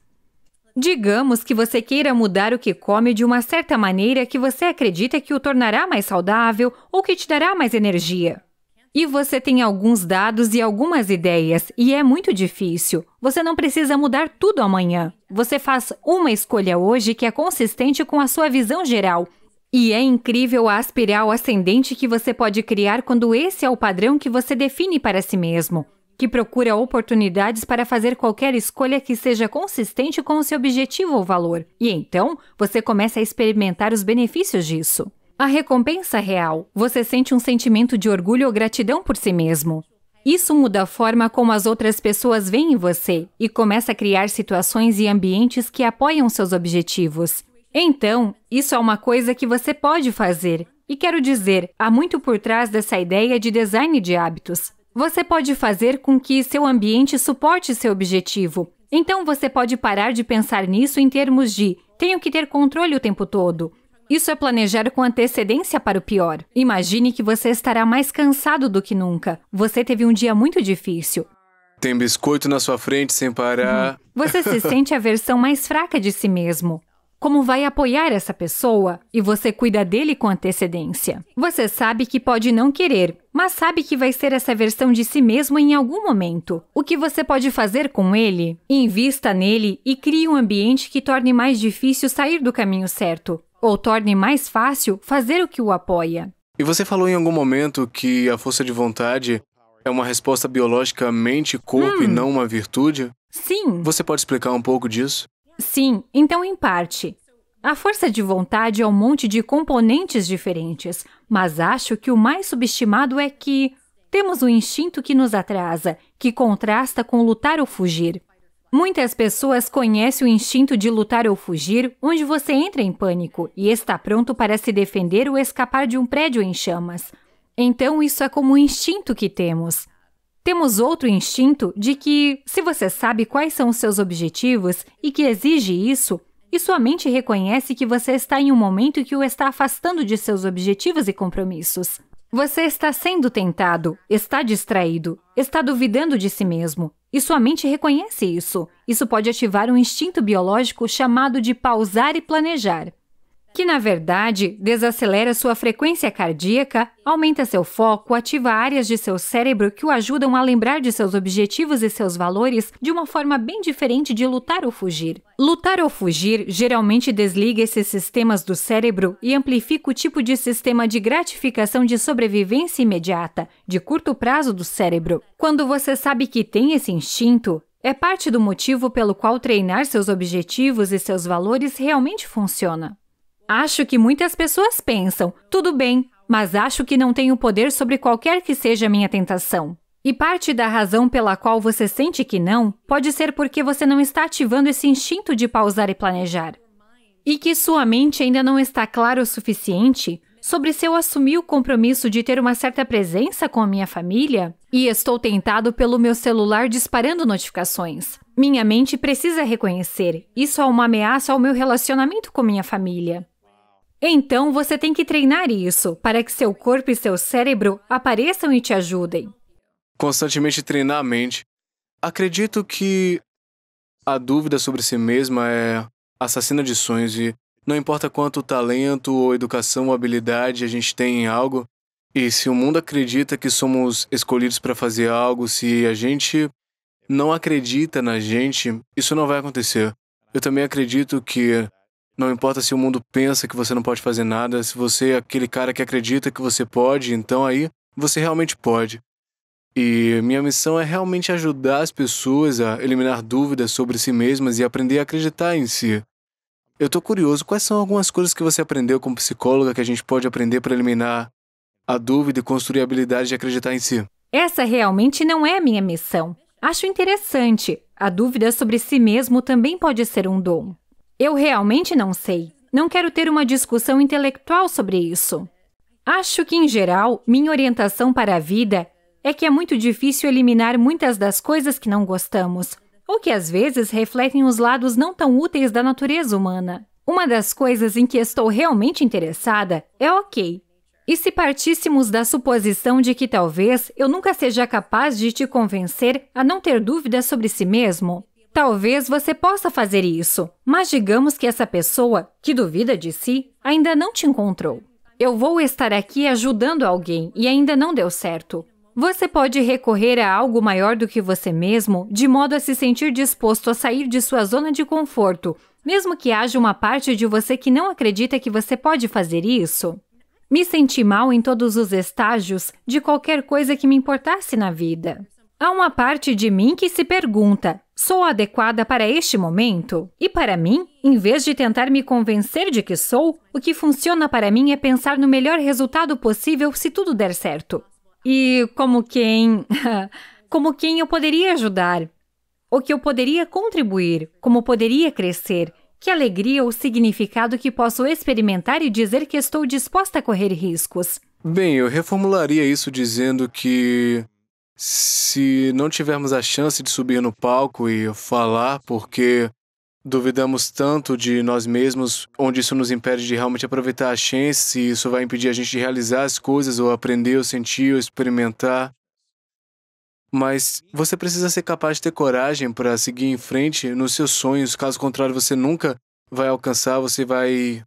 A: Digamos que você queira mudar o que come de uma certa maneira que você acredita que o tornará mais saudável ou que te dará mais energia. E você tem alguns dados e algumas ideias, e é muito difícil. Você não precisa mudar tudo amanhã. Você faz uma escolha hoje que é consistente com a sua visão geral. E é incrível a espiral ascendente que você pode criar quando esse é o padrão que você define para si mesmo, que procura oportunidades para fazer qualquer escolha que seja consistente com o seu objetivo ou valor. E então, você começa a experimentar os benefícios disso. A recompensa real. Você sente um sentimento de orgulho ou gratidão por si mesmo. Isso muda a forma como as outras pessoas veem você e começa a criar situações e ambientes que apoiam seus objetivos. Então, isso é uma coisa que você pode fazer. E quero dizer, há muito por trás dessa ideia de design de hábitos. Você pode fazer com que seu ambiente suporte seu objetivo. Então, você pode parar de pensar nisso em termos de tenho que ter controle o tempo todo. Isso é planejar com antecedência para o pior. Imagine que você estará mais cansado do que nunca. Você teve um dia muito difícil.
D: Tem biscoito na sua frente sem parar.
A: Você se sente a versão mais fraca de si mesmo. Como vai apoiar essa pessoa? E você cuida dele com antecedência. Você sabe que pode não querer, mas sabe que vai ser essa versão de si mesmo em algum momento. O que você pode fazer com ele? Invista nele e crie um ambiente que torne mais difícil sair do caminho certo. Ou torne mais fácil fazer o que o apoia.
D: E você falou em algum momento que a força de vontade é uma resposta biológica mente-corpo e não uma virtude?
A: Sim.
D: Você pode explicar um pouco disso?
A: Sim, então em parte. A força de vontade é um monte de componentes diferentes, mas acho que o mais subestimado é que temos um instinto que nos atrasa, que contrasta com lutar ou fugir. Muitas pessoas conhecem o instinto de lutar ou fugir, onde você entra em pânico e está pronto para se defender ou escapar de um prédio em chamas. Então isso é como um instinto que temos. Temos outro instinto de que, se você sabe quais são os seus objetivos e que exige isso, e sua mente reconhece que você está em um momento que o está afastando de seus objetivos e compromissos. Você está sendo tentado, está distraído, está duvidando de si mesmo. E sua mente reconhece isso. Isso pode ativar um instinto biológico chamado de pausar e planejar, que, na verdade, desacelera sua frequência cardíaca, aumenta seu foco, ativa áreas de seu cérebro que o ajudam a lembrar de seus objetivos e seus valores de uma forma bem diferente de lutar ou fugir. Lutar ou fugir geralmente desliga esses sistemas do cérebro e amplifica o tipo de sistema de gratificação de sobrevivência imediata, de curto prazo do cérebro. Quando você sabe que tem esse instinto, é parte do motivo pelo qual treinar seus objetivos e seus valores realmente funciona. Acho que muitas pessoas pensam, tudo bem, mas acho que não tenho poder sobre qualquer que seja a minha tentação. E parte da razão pela qual você sente que não, pode ser porque você não está ativando esse instinto de pausar e planejar. E que sua mente ainda não está clara o suficiente sobre se eu assumi o compromisso de ter uma certa presença com a minha família e estou tentado pelo meu celular disparando notificações. Minha mente precisa reconhecer, isso é uma ameaça ao meu relacionamento com minha família. Então, você tem que treinar isso, para que seu corpo e seu cérebro apareçam e te ajudem.
D: Constantemente treinar a mente. Acredito que a dúvida sobre si mesma é assassina de sonhos e não importa quanto talento ou educação ou habilidade a gente tem em algo, e se o mundo acredita que somos escolhidos para fazer algo, se a gente não acredita na gente, isso não vai acontecer. Eu também acredito que não importa se o mundo pensa que você não pode fazer nada, se você é aquele cara que acredita que você pode, então aí você realmente pode. E minha missão é realmente ajudar as pessoas a eliminar dúvidas sobre si mesmas e aprender a acreditar em si. Eu tô curioso, quais são algumas coisas que você aprendeu como psicóloga que a gente pode aprender para eliminar a dúvida e construir a habilidade de acreditar em si?
A: Essa realmente não é a minha missão. Acho interessante. A dúvida sobre si mesmo também pode ser um dom. Eu realmente não sei. Não quero ter uma discussão intelectual sobre isso. Acho que, em geral, minha orientação para a vida é que é muito difícil eliminar muitas das coisas que não gostamos, ou que às vezes refletem os lados não tão úteis da natureza humana. Uma das coisas em que estou realmente interessada é ok. E se partíssemos da suposição de que talvez eu nunca seja capaz de te convencer a não ter dúvidas sobre si mesmo? Talvez você possa fazer isso, mas digamos que essa pessoa, que duvida de si, ainda não te encontrou. Eu vou estar aqui ajudando alguém e ainda não deu certo. Você pode recorrer a algo maior do que você mesmo, de modo a se sentir disposto a sair de sua zona de conforto, mesmo que haja uma parte de você que não acredita que você pode fazer isso? Me senti mal em todos os estágios de qualquer coisa que me importasse na vida. Há uma parte de mim que se pergunta, sou adequada para este momento? E para mim, em vez de tentar me convencer de que sou, o que funciona para mim é pensar no melhor resultado possível se tudo der certo. E como quem eu poderia ajudar? O que eu poderia contribuir? Como poderia crescer? Que alegria ou significado que posso experimentar e dizer que estou disposta a correr riscos?
D: Bem, eu reformularia isso dizendo que se não tivermos a chance de subir no palco e falar porque duvidamos tanto de nós mesmos, onde isso nos impede de realmente aproveitar a chance, e isso vai impedir a gente de realizar as coisas, ou aprender, ou sentir, ou experimentar. Mas você precisa ser capaz de ter coragem para seguir em frente nos seus sonhos, caso contrário você nunca vai alcançar, você vai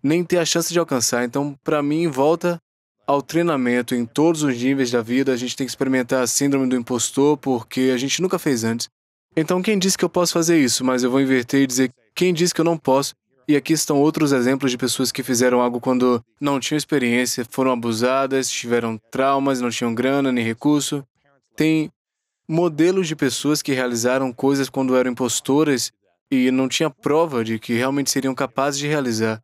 D: nem ter a chance de alcançar. Então, para mim, volta ao treinamento em todos os níveis da vida. A gente tem que experimentar a síndrome do impostor, porque a gente nunca fez antes. Então, quem disse que eu posso fazer isso? Mas eu vou inverter e dizer quem disse que eu não posso. E aqui estão outros exemplos de pessoas que fizeram algo quando não tinham experiência, foram abusadas, tiveram traumas, não tinham grana nem recurso. Tem modelos de pessoas que realizaram coisas quando eram impostoras e não tinha prova de que realmente seriam capazes de realizar.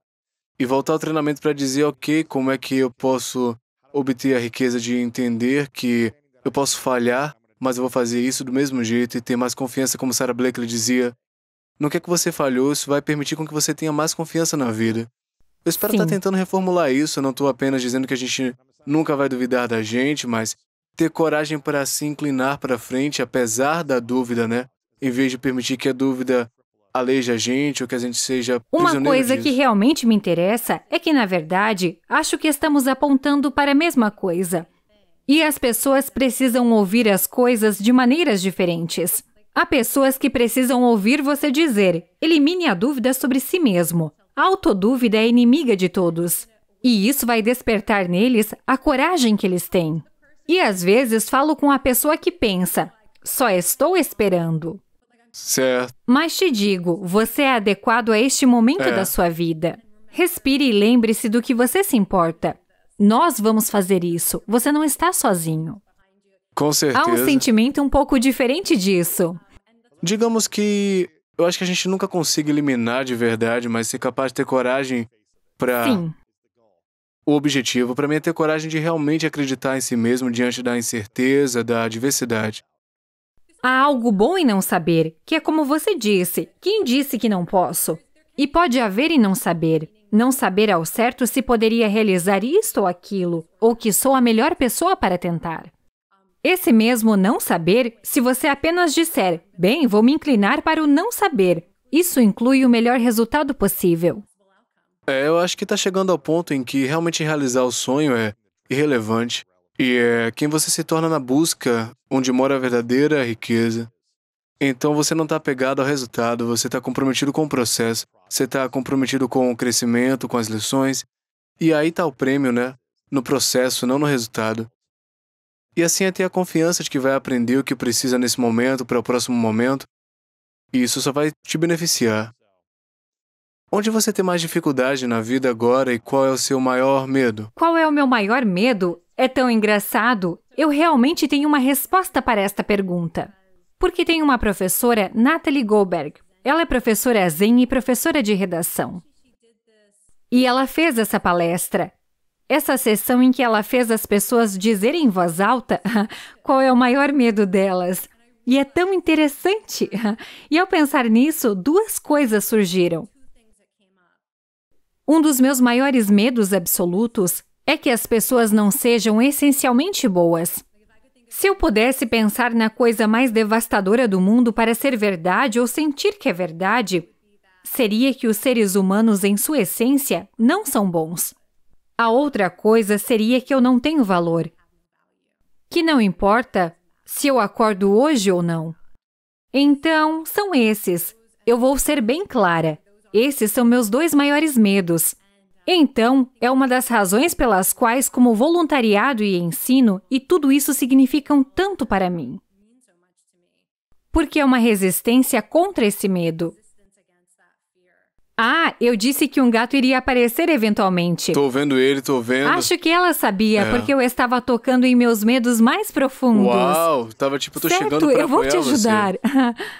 D: E voltar ao treinamento para dizer, ok, como é que eu posso obter a riqueza de entender que eu posso falhar, mas eu vou fazer isso do mesmo jeito e ter mais confiança, como Sara Blakely dizia. No que é que você falhou, isso vai permitir com que você tenha mais confiança na vida. Eu espero estar tentando reformular isso, eu não estou apenas dizendo que a gente nunca vai duvidar da gente, mas ter coragem para se inclinar para frente, apesar da dúvida, né? Em vez de permitir que a dúvida aleije a gente ou que a gente seja prisioneiro
A: Uma coisa
D: disso.
A: que realmente me interessa é que, na verdade, acho que estamos apontando para a mesma coisa. E as pessoas precisam ouvir as coisas de maneiras diferentes. Há pessoas que precisam ouvir você dizer, elimine a dúvida sobre si mesmo. A autodúvida é inimiga de todos. E isso vai despertar neles a coragem que eles têm. E às vezes falo com a pessoa que pensa, só estou esperando.
D: Certo.
A: Mas te digo, você é adequado a este momento da sua vida. Respire e lembre-se do que você se importa. Nós vamos fazer isso. Você não está sozinho.
D: Com certeza.
A: Há um sentimento um pouco diferente disso.
D: Digamos que eu acho que a gente nunca consiga eliminar de verdade, mas ser capaz de ter coragem para
A: Sim.
D: o objetivo. Para mim é ter coragem de realmente acreditar em si mesmo diante da incerteza, da adversidade.
A: Há algo bom em não saber, que é como você disse. Quem disse que não posso? E pode haver em não saber. Não saber ao certo se poderia realizar isto ou aquilo, ou que sou a melhor pessoa para tentar. Esse mesmo não saber, se você apenas disser, bem, vou me inclinar para o não saber, isso inclui o melhor resultado possível.
D: Eu acho que está chegando ao ponto em que realmente realizar o sonho é irrelevante. E é quem você se torna na busca, onde mora a verdadeira riqueza. Então você não está apegado ao resultado, você está comprometido com o processo, você está comprometido com o crescimento, com as lições. E aí está o prêmio, né? No processo, não no resultado. E assim é ter a confiança de que vai aprender o que precisa nesse momento para o próximo momento. E isso só vai te beneficiar. Onde você tem mais dificuldade na vida agora e qual é o seu maior medo?
A: Qual é o meu maior medo? É tão engraçado. Eu realmente tenho uma resposta para esta pergunta. Porque tem uma professora, Natalie Goldberg. Ela é professora Zen e professora de redação. E ela fez essa palestra. Essa sessão em que ela fez as pessoas dizerem em voz alta qual é o maior medo delas. E é tão interessante. E ao pensar nisso, duas coisas surgiram. Um dos meus maiores medos absolutos é que as pessoas não sejam essencialmente boas. Se eu pudesse pensar na coisa mais devastadora do mundo para ser verdade ou sentir que é verdade, seria que os seres humanos, em sua essência, não são bons. A outra coisa seria que eu não tenho valor. Que não importa se eu acordo hoje ou não. Então, são esses. Eu vou ser bem clara. Esses são meus 2 maiores medos. Então, é uma das razões pelas quais, como voluntariado e ensino, e tudo isso significam tanto para mim. Porque é uma resistência contra esse medo. Ah, eu disse que um gato iria aparecer eventualmente.
D: Tô vendo ele, tô vendo.
A: Acho que ela sabia, porque eu estava tocando em meus medos mais profundos.
D: Uau, tava tipo, tô
A: certo,
D: chegando pra
A: eu vou te
D: apoiar
A: ajudar.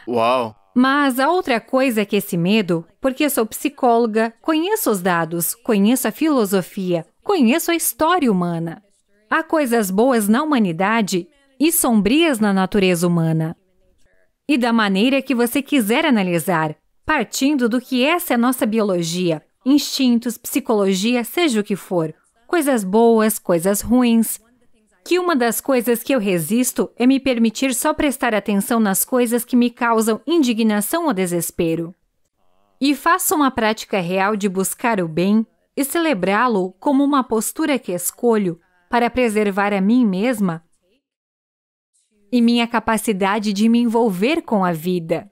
D: Uau.
A: Mas a outra coisa é que esse medo, porque sou psicóloga, conheço os dados, conheço a filosofia, conheço a história humana. Há coisas boas na humanidade e sombrias na natureza humana. E da maneira que você quiser analisar, partindo do que essa é a nossa biologia, instintos, psicologia, seja o que for, coisas boas, coisas ruins. Que uma das coisas que eu resisto é me permitir só prestar atenção nas coisas que me causam indignação ou desespero. E faço uma prática real de buscar o bem e celebrá-lo como uma postura que escolho para preservar a mim mesma e minha capacidade de me envolver com a vida.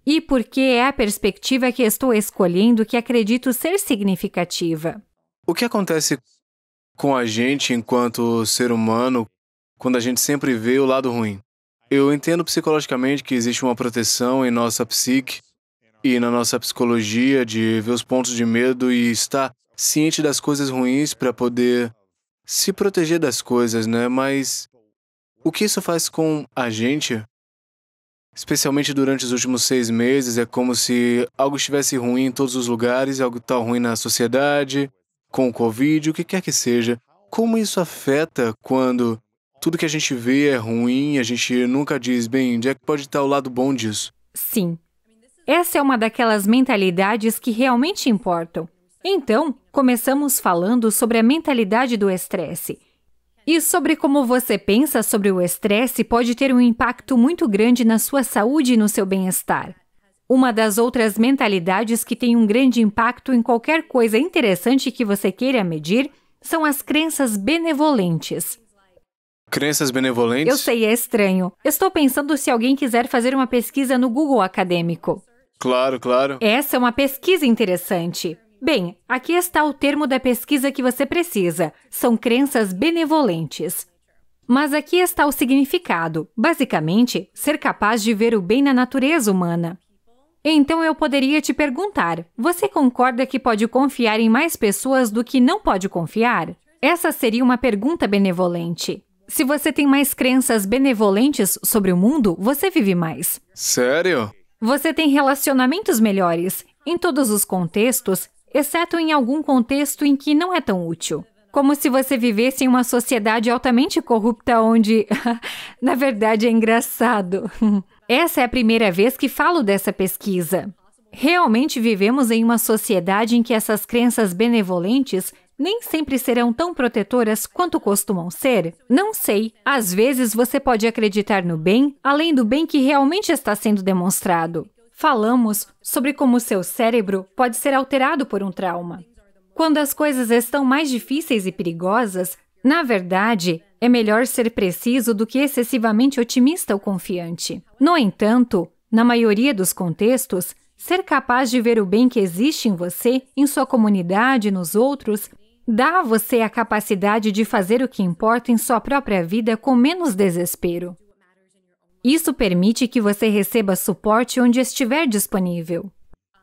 A: E porque é a perspectiva que estou escolhendo que acredito ser significativa.
D: O que acontece com a gente enquanto ser humano quando a gente sempre vê o lado ruim? Eu entendo psicologicamente que existe uma proteção em nossa psique e na nossa psicologia de ver os pontos de medo e estar ciente das coisas ruins para poder se proteger das coisas, né? Mas o que isso faz com a gente, especialmente durante os últimos 6 meses, é como se algo estivesse ruim em todos os lugares, algo está ruim na sociedade, com o Covid, o que quer que seja. Como isso afeta quando tudo que a gente vê é ruim, a gente nunca diz, bem, onde é que pode estar o lado bom disso?
A: Sim. Essa é uma daquelas mentalidades que realmente importam. Então, começamos falando sobre a mentalidade do estresse. E sobre como você pensa sobre o estresse pode ter um impacto muito grande na sua saúde e no seu bem-estar. Uma das outras mentalidades que tem um grande impacto em qualquer coisa interessante que você queira medir são as crenças benevolentes.
D: Crenças benevolentes?
A: Eu sei, é estranho. Estou pensando se alguém quiser fazer uma pesquisa no Google Acadêmico.
D: Claro, claro.
A: Essa é uma pesquisa interessante. Bem, aqui está o termo da pesquisa que você precisa. São crenças benevolentes. Mas aqui está o significado. Basicamente, ser capaz de ver o bem na natureza humana. Então eu poderia te perguntar, você concorda que pode confiar em mais pessoas do que não pode confiar? Essa seria uma pergunta benevolente. Se você tem mais crenças benevolentes sobre o mundo, você vive mais.
D: Sério?
A: Você tem relacionamentos melhores, em todos os contextos, exceto em algum contexto em que não é tão útil. Como se você vivesse em uma sociedade altamente corrupta onde... Na verdade, é engraçado. Essa é a primeira vez que falo dessa pesquisa. Realmente vivemos em uma sociedade em que essas crenças benevolentes nem sempre serão tão protetoras quanto costumam ser? Não sei. Às vezes você pode acreditar no bem, além do bem que realmente está sendo demonstrado. Falamos sobre como seu cérebro pode ser alterado por um trauma. Quando as coisas estão mais difíceis e perigosas, na verdade, é melhor ser preciso do que excessivamente otimista ou confiante. No entanto, na maioria dos contextos, ser capaz de ver o bem que existe em você, em sua comunidade, nos outros, dá a você a capacidade de fazer o que importa em sua própria vida com menos desespero. Isso permite que você receba suporte onde estiver disponível.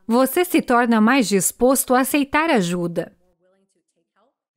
A: Você se torna mais disposto a aceitar ajuda.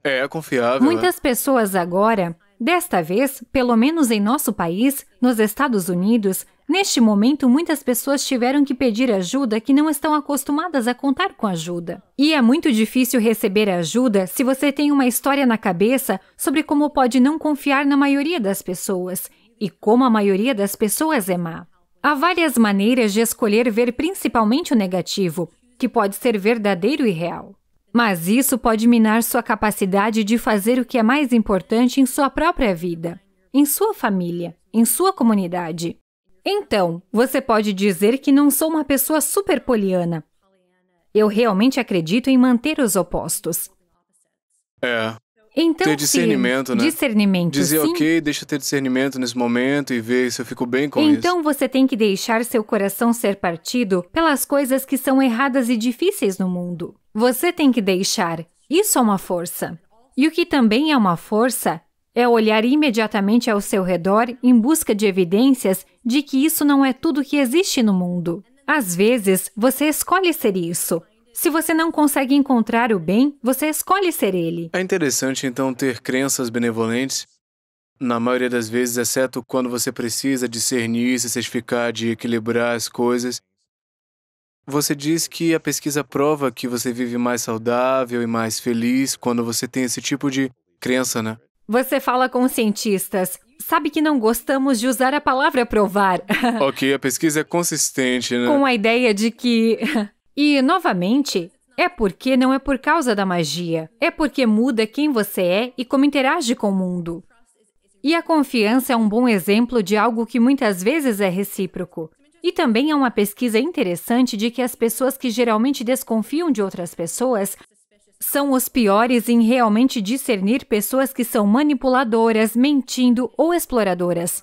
D: É confiável.
A: Muitas pessoas agora, desta vez, pelo menos em nosso país, nos Estados Unidos, neste momento muitas pessoas tiveram que pedir ajuda que não estão acostumadas a contar com ajuda. E é muito difícil receber ajuda se você tem uma história na cabeça sobre como pode não confiar na maioria das pessoas e como a maioria das pessoas é má. Há várias maneiras de escolher ver principalmente o negativo, que pode ser verdadeiro e real. Mas isso pode minar sua capacidade de fazer o que é mais importante em sua própria vida, em sua família, em sua comunidade. Então, você pode dizer que não sou uma pessoa super poliana. Eu realmente acredito em manter os opostos. Então,
D: ter discernimento, né?
A: Discernimento,
D: Dizer,
A: sim.
D: ok, deixa eu ter discernimento nesse momento e ver se eu fico bem com isso.
A: Então você tem que deixar seu coração ser partido pelas coisas que são erradas e difíceis no mundo. Você tem que deixar. Isso é uma força. E o que também é uma força é olhar imediatamente ao seu redor em busca de evidências de que isso não é tudo que existe no mundo. Às vezes, você escolhe ser isso. Se você não consegue encontrar o bem, você escolhe ser ele.
D: É interessante, então, ter crenças benevolentes, na maioria das vezes, exceto quando você precisa discernir, se certificar de equilibrar as coisas. Você diz que a pesquisa prova que você vive mais saudável e mais feliz quando você tem esse tipo de crença, né?
A: Você fala com cientistas. Sabe que não gostamos de usar a palavra provar.
D: Ok, a pesquisa é consistente, né?
A: Com a ideia de que... E, novamente, é porque não é por causa da magia. É porque muda quem você é e como interage com o mundo. E a confiança é um bom exemplo de algo que muitas vezes é recíproco. E também é uma pesquisa interessante de que as pessoas que geralmente desconfiam de outras pessoas são os piores em realmente discernir pessoas que são manipuladoras, mentindo ou exploradoras.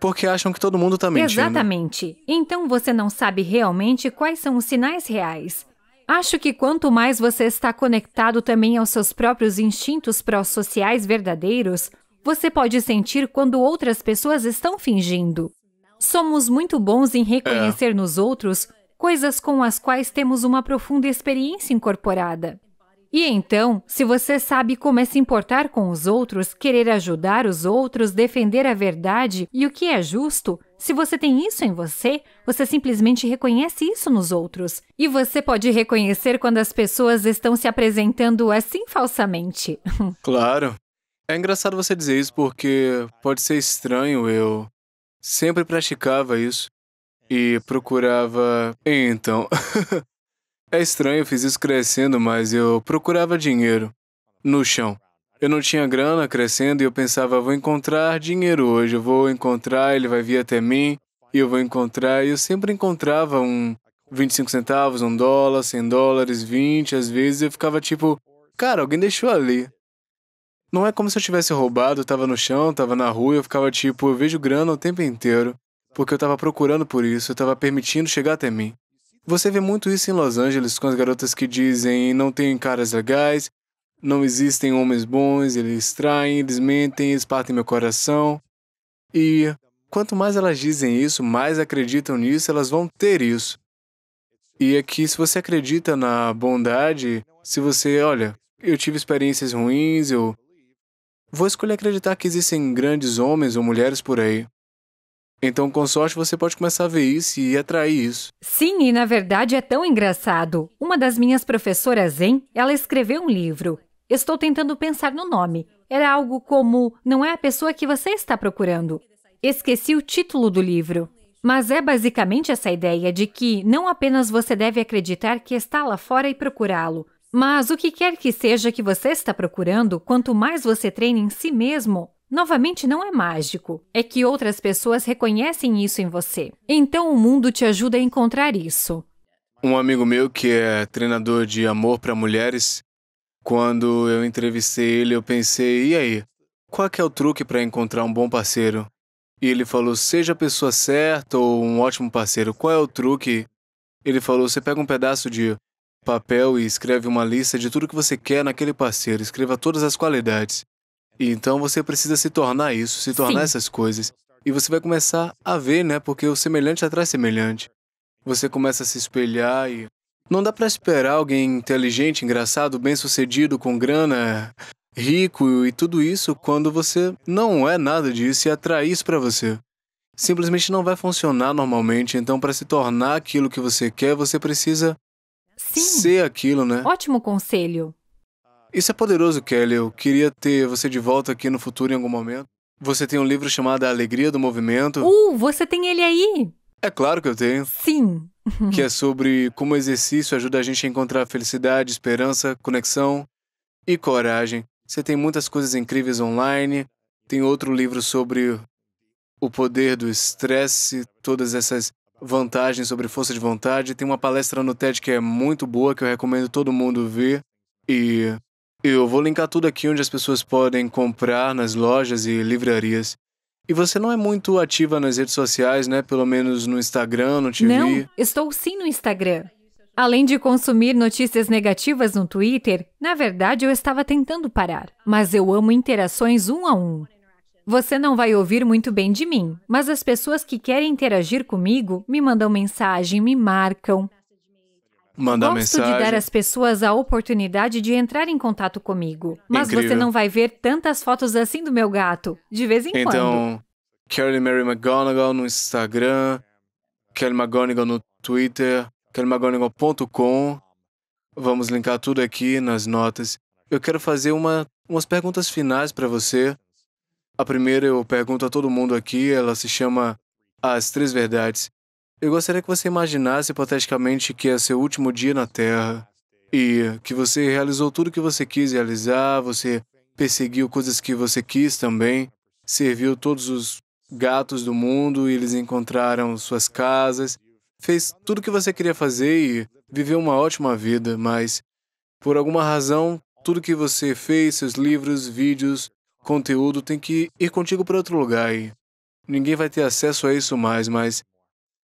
D: Porque acham que todo mundo está mentindo.
A: Exatamente. Então você não sabe realmente quais são os sinais reais. Acho que quanto mais você está conectado também aos seus próprios instintos pró-sociais verdadeiros, você pode sentir quando outras pessoas estão fingindo. Somos muito bons em reconhecer nos outros coisas com as quais temos uma profunda experiência incorporada. E então, se você sabe como é se importar com os outros, querer ajudar os outros, defender a verdade e o que é justo, se você tem isso em você, você simplesmente reconhece isso nos outros. E você pode reconhecer quando as pessoas estão se apresentando assim falsamente.
D: Claro. É engraçado você dizer isso porque pode ser estranho, eu sempre praticava isso e procurava... Então... É estranho, eu fiz isso crescendo, mas eu procurava dinheiro no chão. Eu não tinha grana crescendo e eu pensava, vou encontrar dinheiro hoje, eu vou encontrar, ele vai vir até mim e eu vou encontrar. E eu sempre encontrava 25 centavos, $1, $100, 20, às vezes eu ficava tipo, cara, alguém deixou ali. Não é como se eu tivesse roubado, eu tava no chão, tava na rua, eu ficava tipo, eu vejo grana o tempo inteiro, porque eu tava procurando por isso, eu tava permitindo chegar até mim. Você vê muito isso em Los Angeles com as garotas que dizem não tem caras legais, não existem homens bons, eles traem, eles mentem, eles partem meu coração. E quanto mais elas dizem isso, mais acreditam nisso, elas vão ter isso. E é que se você acredita na bondade, se você, olha, eu tive experiências ruins, eu vou escolher acreditar que existem grandes homens ou mulheres por aí. Então, com sorte, você pode começar a ver isso e atrair isso.
A: Sim, e na verdade é tão engraçado. Uma das minhas professoras Zen, ela escreveu um livro. Estou tentando pensar no nome. Era algo como Não é a pessoa que você está procurando. Esqueci o título do livro. Mas é basicamente essa ideia de que não apenas você deve acreditar que está lá fora e procurá-lo, mas o que quer que seja que você está procurando, quanto mais você treina em si mesmo, novamente, não é mágico. É que outras pessoas reconhecem isso em você. Então, o mundo te ajuda a encontrar isso.
D: Um amigo meu que é treinador de amor para mulheres, quando eu entrevistei ele, eu pensei, e aí? Qual que é o truque para encontrar um bom parceiro? E ele falou, seja a pessoa certa ou um ótimo parceiro. Qual é o truque? Ele falou, você pega um pedaço de papel e escreve uma lista de tudo que você quer naquele parceiro. Escreva todas as qualidades. E então você precisa se tornar isso, se tornar essas coisas. E você vai começar a ver, né? Porque o semelhante atrai semelhante. Você começa a se espelhar e... Não dá pra esperar alguém inteligente, engraçado, bem-sucedido, com grana, rico e tudo isso quando você não é nada disso e atrair isso pra você. Simplesmente não vai funcionar normalmente. Então, para se tornar aquilo que você quer, você precisa ser aquilo, né?
A: Ótimo conselho.
D: Isso é poderoso, Kelly. Eu queria ter você de volta aqui no futuro em algum momento. Você tem um livro chamado A Alegria do Movimento.
A: Você tem ele aí?
D: É claro que eu tenho.
A: Sim.
D: Que é sobre como o exercício ajuda a gente a encontrar felicidade, esperança, conexão e coragem. Você tem muitas coisas incríveis online. Tem outro livro sobre o poder do estresse, todas essas vantagem sobre força de vontade. Tem uma palestra no TED que é muito boa, que eu recomendo todo mundo ver. E eu vou linkar tudo aqui onde as pessoas podem comprar nas lojas e livrarias. E você não é muito ativa nas redes sociais, né? Pelo menos no Instagram, no TV.
A: Não, estou sim no Instagram. Além de consumir notícias negativas no Twitter, na verdade eu estava tentando parar. Mas eu amo interações um a um. Você não vai ouvir muito bem de mim, mas as pessoas que querem interagir comigo me mandam mensagem, me marcam.
D: Mandar
A: Gosto de dar às pessoas a oportunidade de entrar em contato comigo. Mas
D: Incrível.
A: você não vai ver tantas fotos assim do meu gato, de vez em quando.
D: Então, Kelly Mary McGonigal no Instagram, Kelly McGonigal no Twitter, kellymcgonigal.com. Vamos linkar tudo aqui nas notas. Eu quero fazer umas perguntas finais para você. A primeira eu pergunto a todo mundo aqui, ela se chama As Três Verdades. Eu gostaria que você imaginasse hipoteticamente que é seu último dia na Terra e que você realizou tudo que você quis realizar, você perseguiu coisas que você quis também, serviu todos os gatos do mundo e eles encontraram suas casas, fez tudo que você queria fazer e viveu uma ótima vida, mas por alguma razão, tudo que você fez, seus livros, vídeos, conteúdo tem que ir contigo para outro lugar e ninguém vai ter acesso a isso mais, mas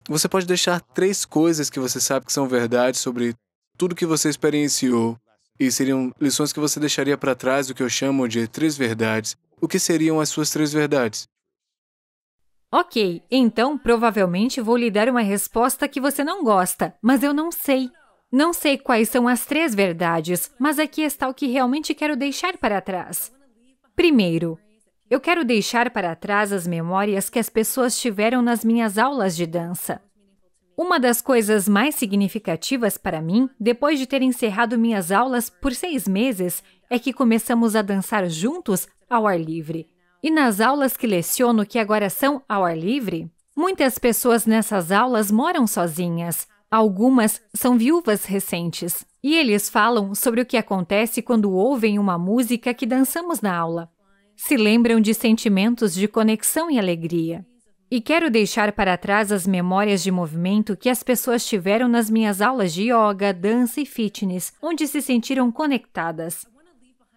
D: você pode deixar 3 coisas que você sabe que são verdade sobre tudo que você experienciou e seriam lições que você deixaria para trás, o que eu chamo de 3 verdades. O que seriam as suas 3 verdades?
A: Ok, então provavelmente vou lhe dar uma resposta que você não gosta, mas eu não sei. Não sei quais são as 3 verdades, mas aqui está o que realmente quero deixar para trás. Primeiro, eu quero deixar para trás as memórias que as pessoas tiveram nas minhas aulas de dança. Uma das coisas mais significativas para mim, depois de ter encerrado minhas aulas por 6 meses, é que começamos a dançar juntos ao ar livre. E nas aulas que leciono, que agora são ao ar livre, muitas pessoas nessas aulas moram sozinhas. Algumas são viúvas recentes. E eles falam sobre o que acontece quando ouvem uma música que dançamos na aula. Se lembram de sentimentos de conexão e alegria. E quero deixar para trás as memórias de movimento que as pessoas tiveram nas minhas aulas de yoga, dança e fitness, onde se sentiram conectadas.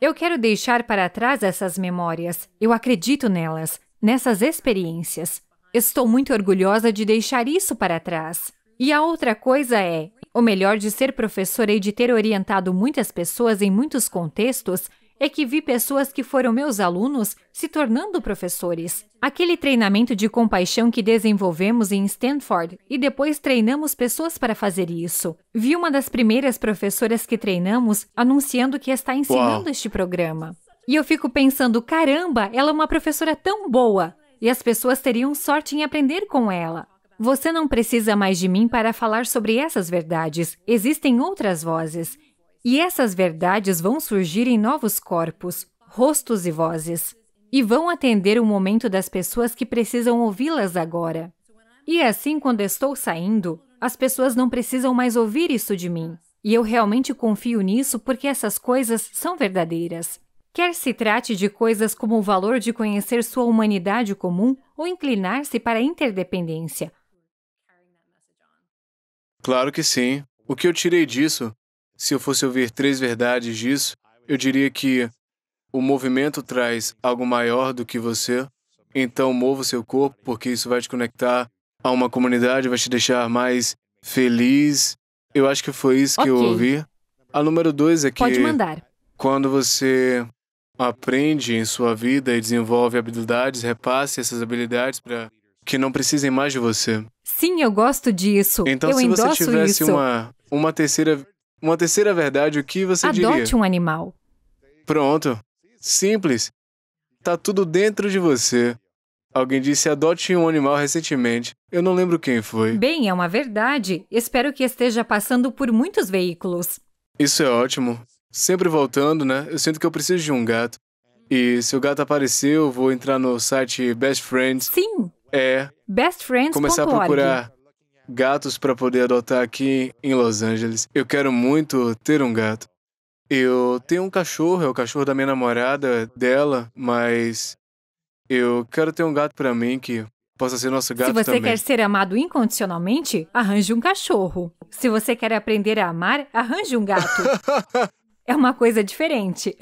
A: Eu quero deixar para trás essas memórias. Eu acredito nelas, nessas experiências. Estou muito orgulhosa de deixar isso para trás. E a outra coisa é, o melhor de ser professora e de ter orientado muitas pessoas em muitos contextos, é que vi pessoas que foram meus alunos se tornando professores. Aquele treinamento de compaixão que desenvolvemos em Stanford e depois treinamos pessoas para fazer isso. Vi uma das primeiras professoras que treinamos anunciando que está ensinando este programa. E eu fico pensando, caramba, ela é uma professora tão boa! E as pessoas teriam sorte em aprender com ela. Você não precisa mais de mim para falar sobre essas verdades. Existem outras vozes. E essas verdades vão surgir em novos corpos, rostos e vozes. E vão atender o momento das pessoas que precisam ouvi-las agora. E assim, quando estou saindo, as pessoas não precisam mais ouvir isso de mim. E eu realmente confio nisso porque essas coisas são verdadeiras. Quer se trate de coisas como o valor de conhecer sua humanidade comum ou inclinar-se para a interdependência.
D: Claro que sim. O que eu tirei disso, se eu fosse ouvir 3 verdades disso, eu diria que o movimento traz algo maior do que você. Então mova o seu corpo, porque isso vai te conectar a uma comunidade, vai te deixar mais feliz. Eu acho que foi isso que eu ouvi. A número 2 é que
A: Pode mandar.
D: Quando você aprende em sua vida e desenvolve habilidades, repasse essas habilidades para que não precisem mais de você.
A: Sim, eu gosto disso.
D: Então,
A: eu
D: se você
A: endosso
D: tivesse
A: isso.
D: uma terceira verdade, o que você diria?
A: Adote um animal.
D: Pronto. Simples. Tá tudo dentro de você. Alguém disse adote um animal recentemente. Eu não lembro quem foi.
A: Bem, é uma verdade. Espero que esteja passando por muitos veículos.
D: Isso é ótimo. Sempre voltando, né? Eu sinto que eu preciso de um gato. E se o gato aparecer, eu vou entrar no site Best Friends.
A: Sim,
D: Bestfriends.org. Começar a procurar gatos para poder adotar aqui em Los Angeles. Eu quero muito ter um gato. Eu tenho um cachorro, é o cachorro da minha namorada, dela, mas eu quero ter um gato para mim que possa ser nosso gato
A: Se você
D: também.
A: quer ser amado incondicionalmente, arranje um cachorro. Se você quer aprender a amar, arranje um gato. É uma coisa diferente.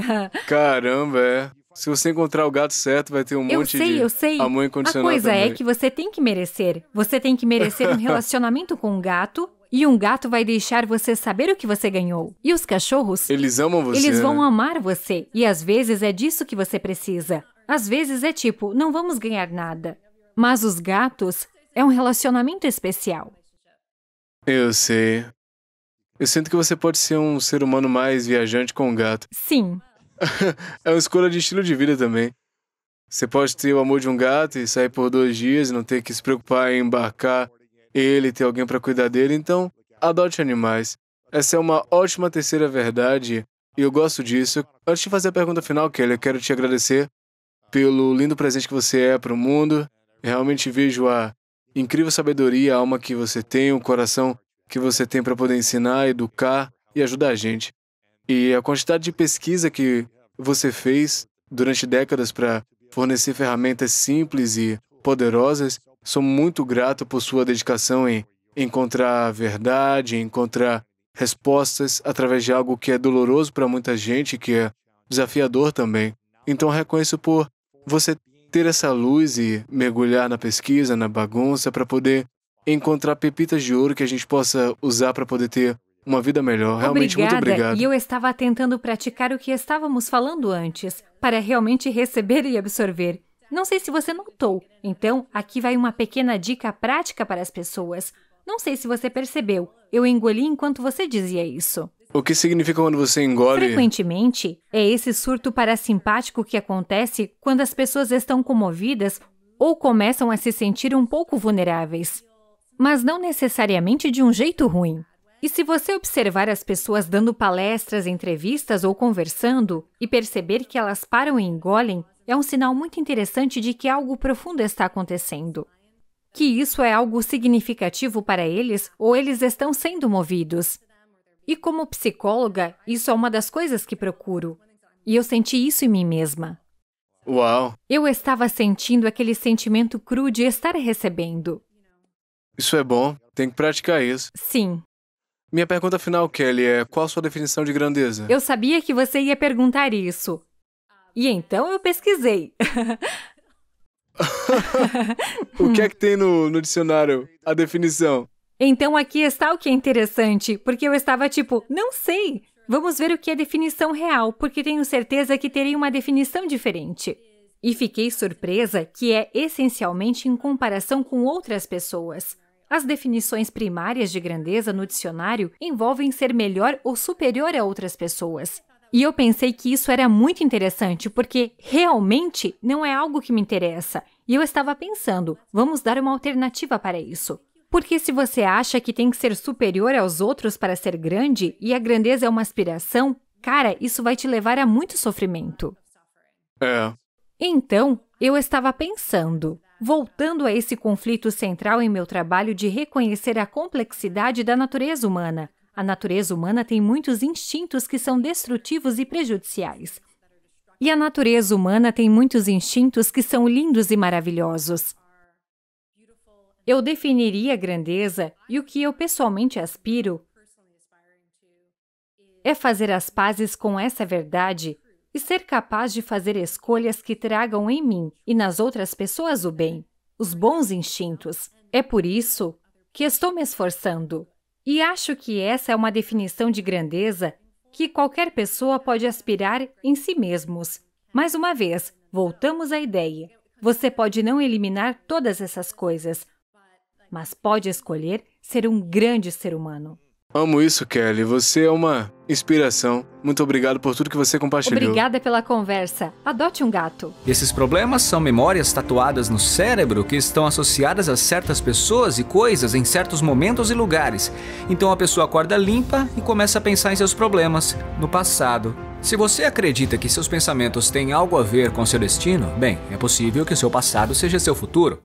D: Caramba, é. Se você encontrar o gato certo, vai ter um monte de
A: Eu sei.
D: amor
A: A
D: incondicional
A: coisa
D: também.
A: é que você tem que merecer. Você tem que merecer um relacionamento com um gato, e um gato vai deixar você saber o que você ganhou. E os cachorros,
D: Eles amam você,
A: eles vão
D: né?
A: amar você. E às vezes é disso que você precisa. Às vezes é tipo, não vamos ganhar nada. Mas os gatos é um relacionamento especial.
D: Eu sei. Eu sinto que você pode ser um ser humano mais viajante com um gato.
A: Sim.
D: É uma escolha de estilo de vida também. Você pode ter o amor de um gato e sair por 2 dias e não ter que se preocupar em embarcar ele, ter alguém para cuidar dele. Então, adote animais. Essa é uma ótima terceira verdade e eu gosto disso. Antes de fazer a pergunta final, Kelly, eu quero te agradecer pelo lindo presente que você é para o mundo. Eu realmente vejo a incrível sabedoria, a alma que você tem, o coração que você tem para poder ensinar, educar e ajudar a gente. E a quantidade de pesquisa que você fez durante décadas para fornecer ferramentas simples e poderosas, sou muito grato por sua dedicação em encontrar a verdade, em encontrar respostas através de algo que é doloroso para muita gente, que é desafiador também. Então reconheço por você ter essa luz e mergulhar na pesquisa, na bagunça, para poder encontrar pepitas de ouro que a gente possa usar para poder ter uma vida melhor. Realmente, muito obrigado.
A: E eu estava tentando praticar o que estávamos falando antes, para realmente receber e absorver. Não sei se você notou. Então, aqui vai uma pequena dica prática para as pessoas. Não sei se você percebeu. Eu engoli enquanto você dizia isso.
D: O que significa quando você engole?
A: Frequentemente, é esse surto parasimpático que acontece quando as pessoas estão comovidas ou começam a se sentir um pouco vulneráveis. Mas não necessariamente de um jeito ruim. E se você observar as pessoas dando palestras, entrevistas ou conversando e perceber que elas param e engolem, é um sinal muito interessante de que algo profundo está acontecendo. Que isso é algo significativo para eles ou eles estão sendo movidos. E como psicóloga, isso é uma das coisas que procuro. E eu senti isso em mim mesma.
D: Uau!
A: Eu estava sentindo aquele sentimento cru de estar recebendo.
D: Isso é bom, tem que praticar isso.
A: Sim.
D: Minha pergunta final, Kelly, é qual a sua definição de grandeza?
A: Eu sabia que você ia perguntar isso. E então eu pesquisei.
D: O que é que tem no dicionário? A definição.
A: Então aqui está o que é interessante, porque eu estava tipo, não sei. Vamos ver o que é definição real, porque tenho certeza que terei uma definição diferente. E fiquei surpresa que é essencialmente em comparação com outras pessoas. As definições primárias de grandeza no dicionário envolvem ser melhor ou superior a outras pessoas. E eu pensei que isso era muito interessante, porque realmente não é algo que me interessa. E eu estava pensando, vamos dar uma alternativa para isso. Porque se você acha que tem que ser superior aos outros para ser grande, e a grandeza é uma aspiração, cara, isso vai te levar a muito sofrimento.
D: É.
A: Então, eu estava pensando, voltando a esse conflito central em meu trabalho de reconhecer a complexidade da natureza humana. A natureza humana tem muitos instintos que são destrutivos e prejudiciais. E a natureza humana tem muitos instintos que são lindos e maravilhosos. Eu definiria a grandeza e o que eu pessoalmente aspiro é fazer as pazes com essa verdade e ser capaz de fazer escolhas que tragam em mim e nas outras pessoas o bem, os bons instintos. É por isso que estou me esforçando. E acho que essa é uma definição de grandeza que qualquer pessoa pode aspirar em si mesmos. Mais uma vez, voltamos à ideia. Você pode não eliminar todas essas coisas, mas pode escolher ser um grande ser humano.
D: Amo isso, Kelly. Você é uma inspiração. Muito obrigado por tudo que você compartilhou.
A: Obrigada pela conversa. Adote um gato.
E: Esses problemas são memórias tatuadas no cérebro que estão associadas a certas pessoas e coisas em certos momentos e lugares. Então a pessoa acorda limpa e começa a pensar em seus problemas, no passado. Se você acredita que seus pensamentos têm algo a ver com seu destino, bem, é possível que o seu passado seja seu futuro.